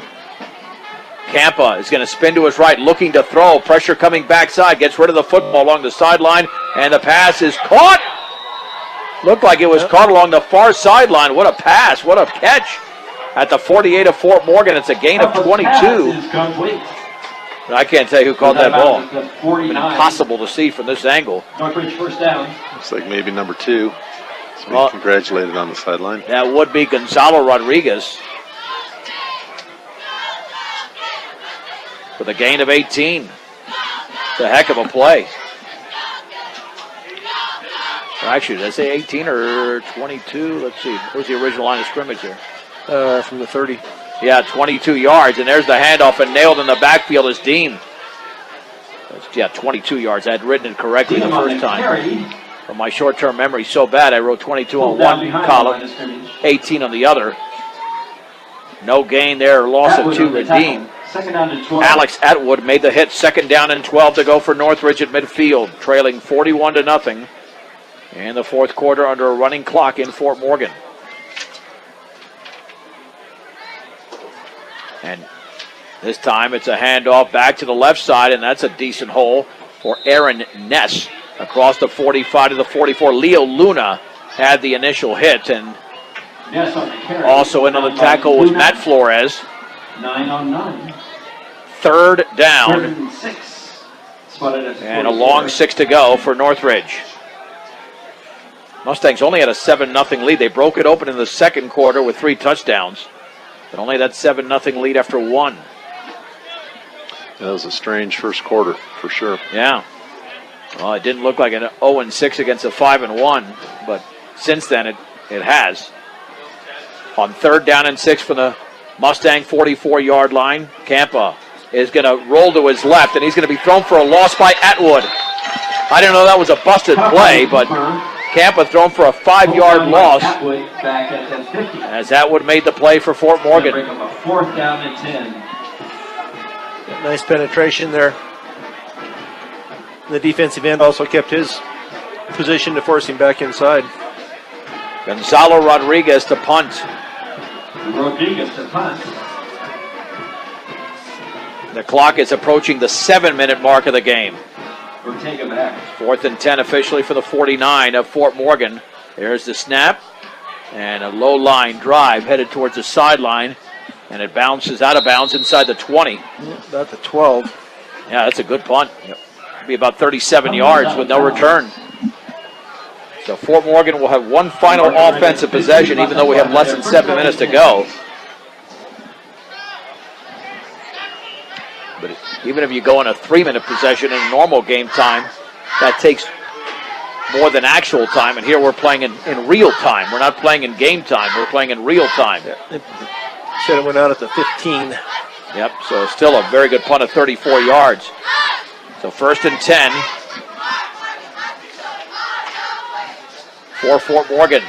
Campa is going to spin to his right, looking to throw. Pressure coming backside, gets rid of the football along the sideline, and the pass is caught. Looked like it was caught along the far sideline. What a pass, what a catch. At the 48 of Fort Morgan, it's a gain of 22. I can't tell you who caught that ball. It's impossible to see from this angle. Northridge first down. Looks like maybe number 2. So well, congratulated on the sideline. That would be Gonzalo Rodriguez. With a gain of 18. It's a heck of a play. Actually, did I say 18 or 22? Let's see. Where's the original line of scrimmage here? From the 30. Yeah, 22 yards, and there's the handoff, and nailed in the backfield is Dean. Yeah, 22 yards. I had written it correctly the first time. But my short-term memory is so bad, I wrote 22 on one column, 18 on the other. No gain there, loss of 2 to Dean. Second down and 12. Alex Atwood made the hit. Second down and 12 to go for Northridge at midfield, trailing 41-0 in the fourth quarter under a running clock in Fort Morgan. And this time it's a handoff back to the left side, and that's a decent hole for Aaron Ness across the 45 to the 44. Leo Luna had the initial hit, and also in on the tackle was Matt Flores. 9 on 9. Third down. 3rd and 6. And a long 6 to go for Northridge. Mustangs only had a 7-0 lead. They broke it open in the second quarter with 3 touchdowns. But only that 7-0 lead after 1. That was a strange first quarter, for sure. Yeah. Well, it didn't look like an 0-6 against a 5-1, but since then it has. On 3rd down and 6 from the Mustang 44-yard line, Campa is going to roll to his left, and he's going to be thrown for a loss by Atwood. I didn't know that was a busted play, but Campa thrown for a 5-yard loss Back at the 50. as Atwood made the play for Fort Morgan. Bring them a 4th down and 10. Nice penetration there. The defensive end also kept his position to force him back inside. Gonzalo Rodriguez to punt. Rodriguez to punt. The clock is approaching the 7-minute mark of the game. Ortega back. 4th and 10 officially for the 49 of Fort Morgan. There's the snap and a low line drive headed towards the sideline, and it bounces out of bounds inside the 20. About the 12. Yeah, that's a good punt. Be about 37 yards with no return. So Fort Morgan will have one final offensive possession, even though we have less than 7 minutes to go. But even if you go in a 3-minute possession in normal game time, that takes more than actual time. And here we're playing in real time. We're not playing in game time. We're playing in real time. Said it went out at the 15. Yep, so still a very good punt of 34 yards. So 1st and 10 for Fort Morgan.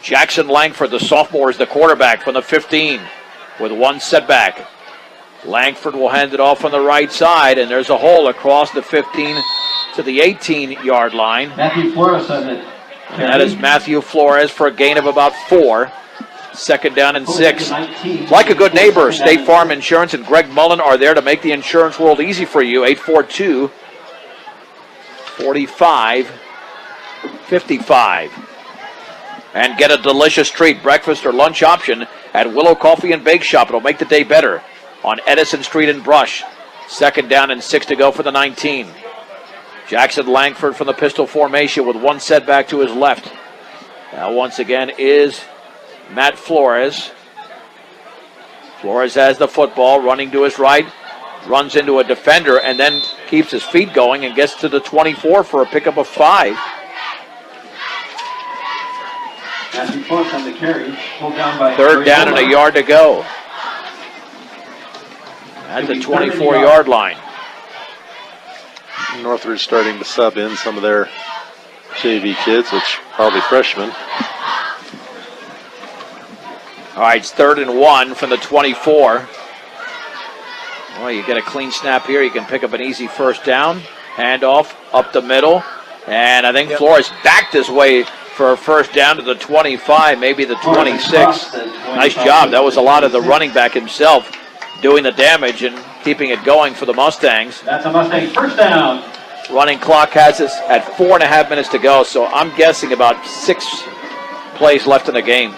Jackson Langford, the sophomore, is the quarterback from the 15 with one setback. Langford will hand it off on the right side, and there's a hole across the 15 to the 18-yard line. Matthew Flores on it. And that is Matthew Flores for a gain of about 4. 2nd down and 6. Like a good neighbor, State Farm Insurance and Greg Mullen are there to make the insurance world easy for you. 842-45-55. And get a delicious treat, breakfast or lunch option at Willow Coffee and Bake Shop. It'll make the day better on Edison Street in Brush. 2nd down and 6 to go for the 19. Jackson Langford from the pistol formation with one setback to his left. Now once again is Matt Flores. Flores has the football, running to his right, runs into a defender, and then keeps his feet going and gets to the 24 for a pickup of 5. Matthew Flores on the carry. Pulled down by 3rd down and a yard to go. At the 24-yard line. Northridge starting to sub in some of their JV kids, which probably freshmen. All right, it's 3rd and 1 from the 24. Well, you get a clean snap here. You can pick up an easy 1st down. Handoff up the middle. And I think Flores backed his way for a 1st down to the 25, maybe the 26. Nice job. That was a lot of the running back himself doing the damage and keeping it going for the Mustangs. That's a Mustang 1st down. Running clock has us at 4.5 minutes to go, so I'm guessing about 6 plays left in the game.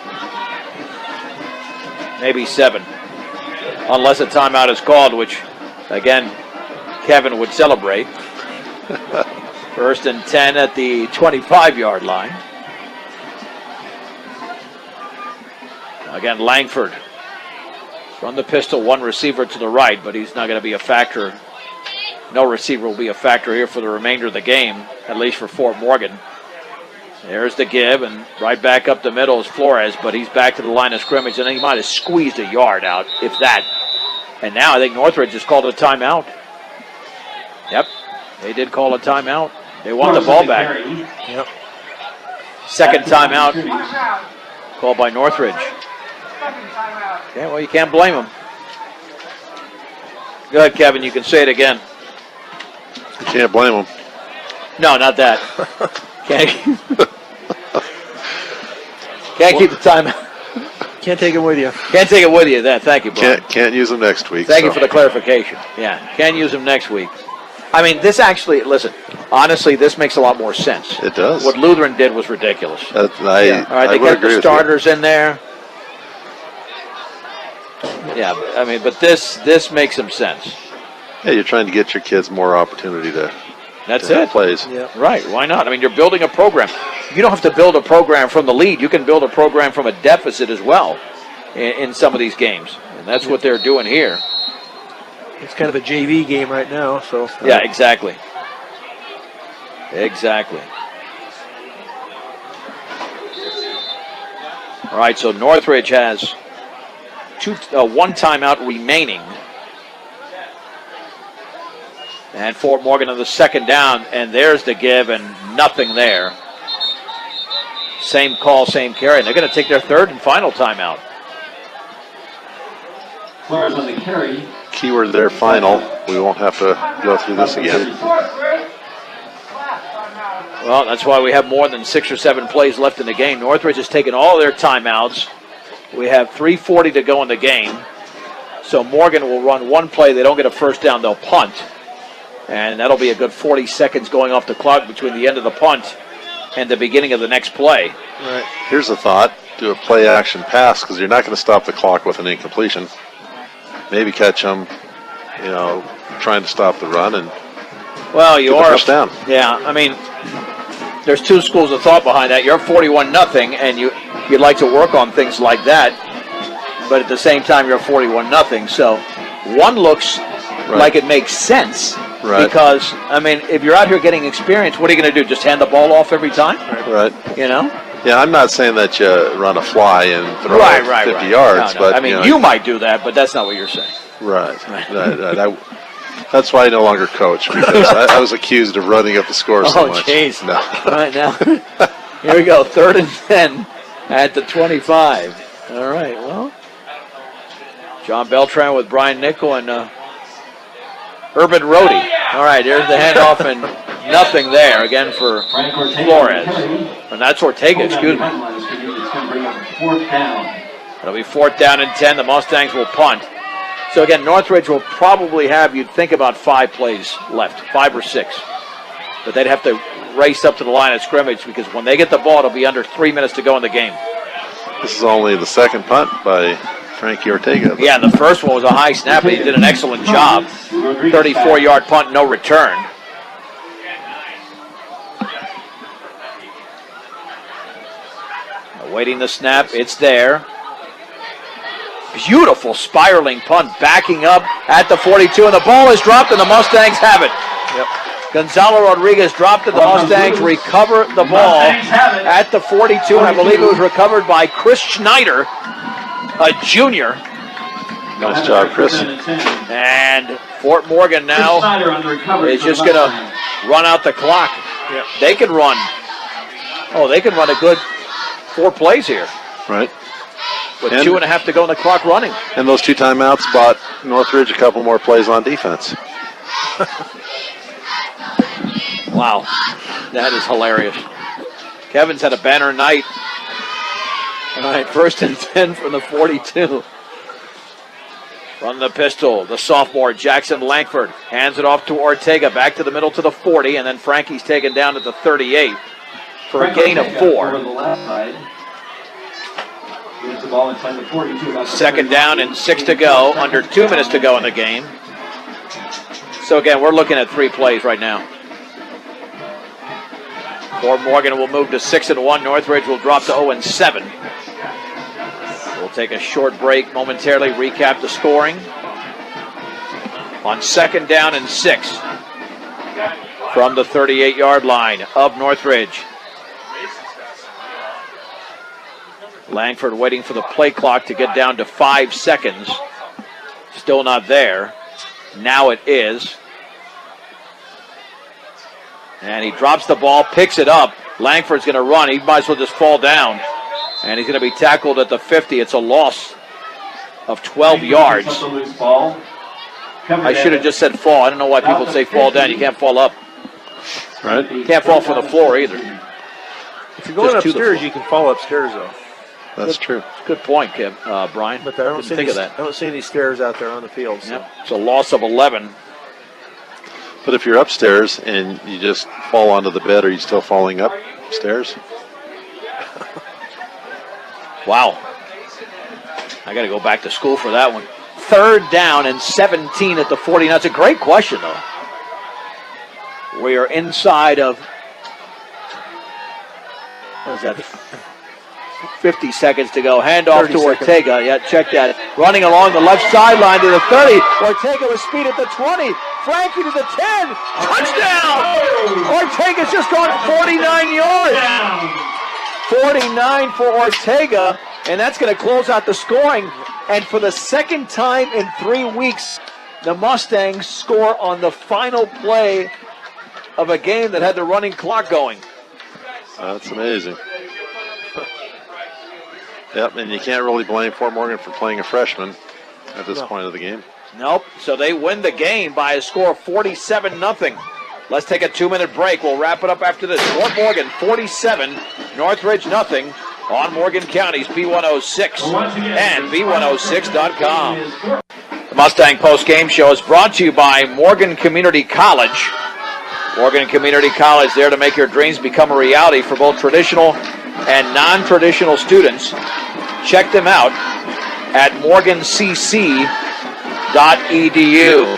Maybe 7. Unless a timeout is called, which, again, Kevin would celebrate. 1st and 10 at the 25-yard line. Again, Langford from the pistol, one receiver to the right, but he's not going to be a factor. No receiver will be a factor here for the remainder of the game, at least for Fort Morgan. There's the give, and right back up the middle is Flores, but he's back to the line of scrimmage, and he might have squeezed a yard out, if that. And now I think Northridge has called a timeout. Yep, they did call a timeout. They want the ball back. Yep. 2nd timeout called by Northridge. Okay, well, you can't blame them. Go ahead, Kevin. You can say it again. You can't blame them. No, not that. Can't keep the timeout. Can't take it with you. Can't take it with you. Then, thank you, Brian. Can't use them next week. Thank you for the clarification. Yeah, can use them next week. I mean, this actually, listen, honestly, this makes a lot more sense. It does. What Lutheran did was ridiculous. I All right, they would kept agree the with starters in there. Yeah, I mean, but this makes some sense. you. Yeah, you're trying to get your kids more opportunity to That's have it. plays. Yeah. Right, why not? I mean, you're building a program. You don't have to build a program from the lead. You can build a program from a deficit as well in some of these games. And that's what they're doing here. It's kind of a JV game right now, so. Yeah, exactly. Exactly. All right, so Northridge has one timeout remaining. And Fort Morgan on the second down, and there's the give, and nothing there. Same call, same carry, and they're going to take their third and final timeout. Flores on the carry. Keyword there, final. We won't have to go through this again. Well, that's why we have more than 6 or 7 plays left in the game. Northridge has taken all their timeouts. We have 3:40 to go in the game. So Morgan will run one play. They don't get a first down, they'll punt. And that'll be a good 40 seconds going off the clock between the end of the punt and the beginning of the next play. Right. Here's a thought. Do a play action pass because you're not going to stop the clock with an incompletion. Maybe catch them, trying to stop the run and well, you are first down. Yeah, I mean, there's two schools of thought behind that. You're 41-0, and you'd like to work on things like that, but at the same time, you're 41-0. So one looks like it makes sense because, I mean, if you're out here getting experience, what are you going to do? Just hand the ball off every time? Right. Yeah, I'm not saying that you run a fly and throw it 50 yards, No. but I mean, you might do that, but that's not what you're saying. Right. That's why I no longer coach because I was accused of running up the score so much. Oh, jeez. No. All right, now, here we go. 3rd and 10 at the 25. All right, well, John Beltran with Brian Nickel and Urban Rohde. All right, here's the handoff and nothing there again for Flores. And that's Ortega, excuse me. It'll be 4th down and 10. The Mustangs will punt. So again, Northridge will probably have, you'd think, about 5 plays left, 5 or 6. But they'd have to race up to the line of scrimmage because when they get the ball, it'll be under 3 minutes to go in the game. This is only the second punt by Frankie Ortega. Yeah, the first one was a high snap, and he did an excellent job. 34-yard punt, no return. Awaiting the snap, it's there. Beautiful spiraling punt, backing up at the 42, and the ball is dropped, and the Mustangs have it. Gonzalo Rodriguez dropped it. The Mustangs recover the ball at the 42, and I believe it was recovered by Chris Schneider, a junior. Nice job, Chris. And Fort Morgan now is just going to run out the clock. They can run. They can run a good 4 plays here. Right. With 2.5 to go in the clock running. And those 2 timeouts bought Northridge a couple more plays on defense. Wow, that is hilarious. Kevin's had a banner night. All right, 1st and 10 from the 42. From the pistol, the sophomore Jackson Langford hands it off to Ortega, back to the middle to the 40, and then Frankie's taken down at the 38 for a gain of 4. Second down and 6 to go, under 2 minutes to go in the game. So again, we're looking at 3 plays right now. Fort Morgan will move to 6-1. Northridge will drop to 0-7. We'll take a short break momentarily, recap the scoring. On 2nd down and 6 from the 38-yard line of Northridge. Langford waiting for the play clock to get down to 5 seconds. Still not there. Now it is. And he drops the ball, picks it up. Langford's going to run. He might as well just fall down. And he's going to be tackled at the 50. It's a loss of 12 yards. I should have just said fall. I don't know why people say fall down. You can't fall up. Right. You can't fall from the floor either. If you're going upstairs, you can fall upstairs, though. That's true. Good point, Brian. But I don't think of that. I don't see any stairs out there on the field. So. Yep. It's a loss of 11. But if you're upstairs and you just fall onto the bed, are you still falling upstairs? Wow. I got to go back to school for that one. 3rd down and 17 at the 40. That's a great question, though. We are inside of, what is that, 50 seconds to go. Handoff to Ortega. Yeah, check that. Running along the left sideline to the 30. Ortega with speed at the 20. Frankie to the 10. Touchdown! Ortega's just gone 49 yards. 49 for Ortega, and that's going to close out the scoring. And for the second time in 3 weeks, the Mustangs score on the final play of a game that had the running clock going. That's amazing. Yep, and you can't really blame Fort Morgan for playing a freshman at this point of the game. Nope. So they win the game by a score of 47-0. Let's take a 2-minute break. We'll wrap it up after this. Fort Morgan 47, Northridge 0 on Morgan County's B106 and B106.com. The Mustang Post-Game Show is brought to you by Morgan Community College. Morgan Community College, there to make your dreams become a reality for both traditional and non-traditional students. Check them out at morgancc.edu.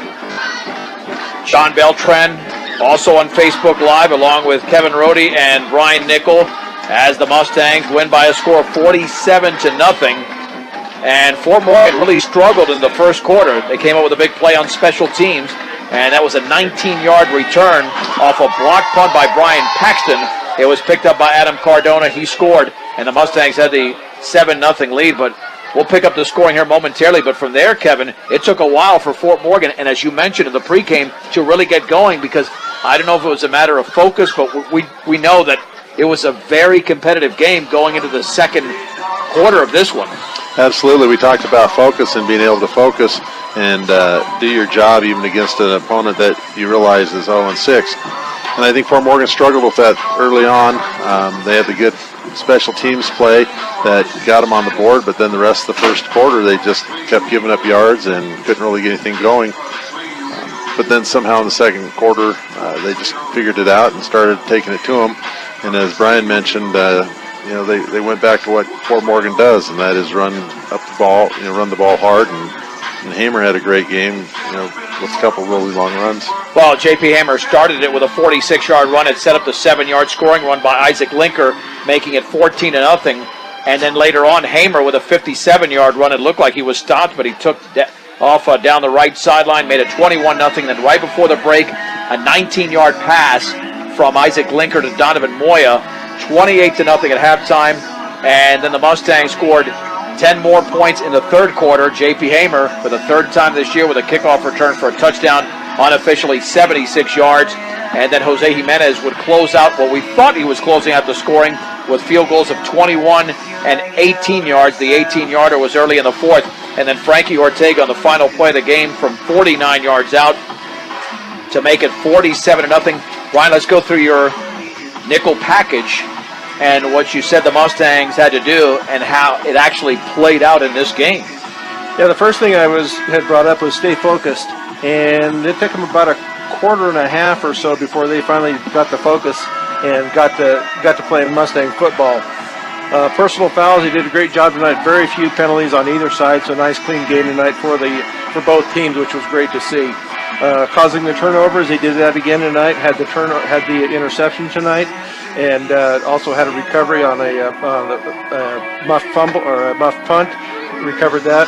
John Beltran also on Facebook Live, along with Kevin Rohde and Brian Nickel, as the Mustangs win by a score of 47-0. And Fort Morgan really struggled in the first quarter. They came up with a big play on special teams, and that was a 19-yard return off a block punt by Brian Paxton. It was picked up by Adam Cardona. He scored, and the Mustangs had the 7-0 lead, but we'll pick up the scoring here momentarily. But from there, Kevin, it took a while for Fort Morgan, and as you mentioned in the pregame, to really get going, because I don't know if it was a matter of focus, but we know that it was a very competitive game going into the second quarter of this one. Absolutely. We talked about focus and being able to focus and do your job even against an opponent that you realize is 0-6. And I think Fort Morgan struggled with that early on. They had the good special teams play that got them on the board, but then the rest of the first quarter they just kept giving up yards and couldn't really get anything going. But then somehow in the second quarter they just figured it out and started taking it to them. And as Brian mentioned, they went back to what Fort Morgan does, and that is run up the ball, run the ball hard. And Hamer had a great game, with a couple really long runs. Well, J.P. Hamer started it with a 46-yard run. It set up the 7-yard scoring run by Isaac Linker, making it 14-0. And then later on, Hamer with a 57-yard run. It looked like he was stopped, but he took off down the right sideline, made it 21-0. Then right before the break, a 19-yard pass from Isaac Linker to Donovan Moya, 28-0 at halftime. And then the Mustangs scored 10 more points in the third quarter. J.P. Hamer, for the third time this year, with a kickoff return for a touchdown, unofficially 76 yards. And then Jose Jimenez would close out what we thought he was closing out the scoring with field goals of 21 and 18 yards. The 18-yarder was early in the fourth. And then Frankie Ortega on the final play of the game from 49 yards out to make it 47-0. Brian, let's go through your nickel package and what you said the Mustangs had to do and how it actually played out in this game. Yeah, the first thing I had brought up was stay focused, and it took them about a quarter and a half or so before they finally got the focus and got to playing Mustang football. Personal fouls, they did a great job tonight. Very few penalties on either side, so a nice clean game tonight for both teams, which was great to see. Causing the turnovers, they did that again tonight. Had the interception tonight, and also had a recovery on a muff fumble or a muff punt. Recovered that,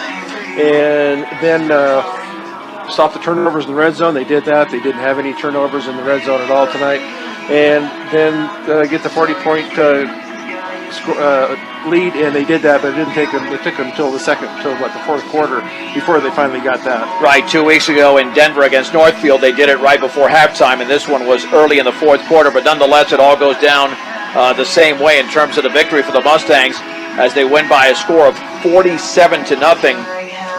and then stopped the turnovers in the red zone. They did that. They didn't have any turnovers in the red zone at all tonight, and then get the 40-point lead, and they did that, but it didn't take them. It took them until the fourth quarter before they finally got that. Right, 2 weeks ago in Denver against Northfield, they did it right before halftime, and this one was early in the fourth quarter. But nonetheless, it all goes down the same way in terms of the victory for the Mustangs, as they win by a score of 47-0.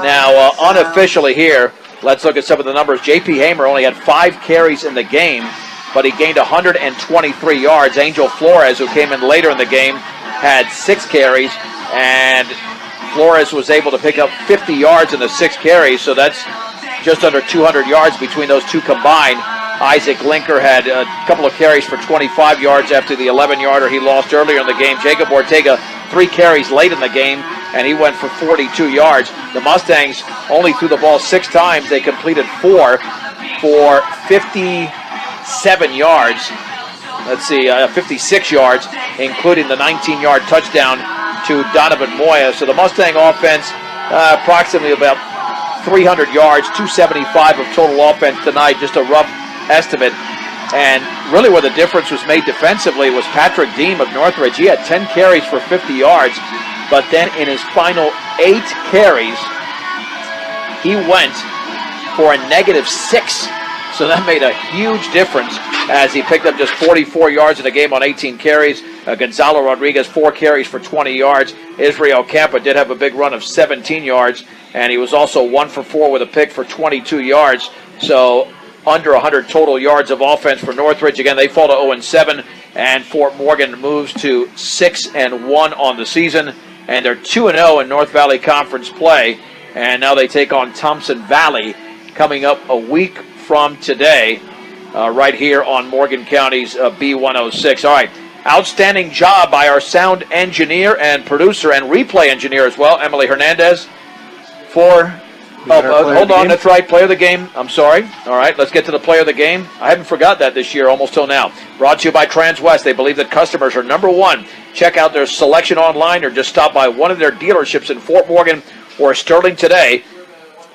Now, unofficially here, let's look at some of the numbers. J.P. Hamer only had 5 carries in the game, but he gained 123 yards. Angel Flores, who came in later in the game, had 6 carries, and Flores was able to pick up 50 yards in the 6 carries, so that's just under 200 yards between those two combined. Isaac Linker had a couple of carries for 25 yards after the 11-yarder he lost earlier in the game. Jacob Ortega, 3 carries late in the game, and he went for 42 yards. The Mustangs only threw the ball 6 times. They completed 4 for 57 yards. 56 yards, including the 19-yard touchdown to Donovan Moya. So the Mustang offense, approximately about 300 yards, 275 of total offense tonight, just a rough estimate. And really where the difference was made defensively was Patrick Deem of Northridge. He had 10 carries for 50 yards. but then in his final 8 carries, he went for a -6. So that made a huge difference as he picked up just 44 yards in the game on 18 carries. Gonzalo Rodriguez, 4 carries for 20 yards. Israel Campa did have a big run of 17 yards, and he was also 1 for 4 with a pick for 22 yards. So under 100 total yards of offense for Northridge. Again, they fall to 0-7, and Fort Morgan moves to 6-1 on the season, and they're 2-0 in North Valley Conference play. And now they take on Thompson Valley coming up a week from today, right here on Morgan County's B106. All right, outstanding job by our sound engineer and producer and replay engineer as well, Emily Hernandez, for... hold on, that's right, player of the game. I'm sorry. All right, let's get to the player of the game. I haven't forgot that this year, almost till now. Brought to you by Transwest. They believe that customers are number one. Check out their selection online or just stop by one of their dealerships in Fort Morgan or Sterling today.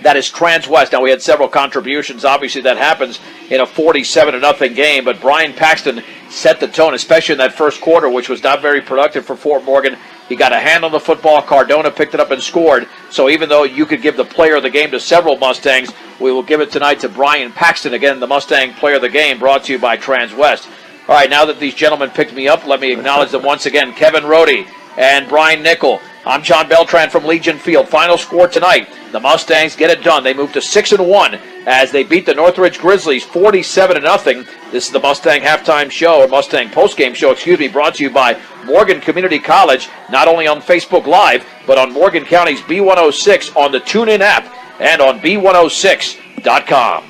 That is Transwest. Now, we had several contributions. Obviously, that happens in a 47-0 game, but Brian Paxton set the tone, especially in that first quarter, which was not very productive for Fort Morgan. He got a hand on the football. Cardona picked it up and scored. So even though you could give the player of the game to several Mustangs, we will give it tonight to Brian Paxton. Again, the Mustang player of the game, brought to you by Transwest. All right, now that these gentlemen picked me up, let me acknowledge them once again. Kevin Rohde and Brian Nickel. I'm John Beltran from Legion Field. Final score tonight. The Mustangs get it done. They move to 6-1 as they beat the Northridge Grizzlies 47-0. This is the Mustang halftime show, or Mustang postgame show, brought to you by Morgan Community College, not only on Facebook Live, but on Morgan County's B106 on the TuneIn app and on B106.com.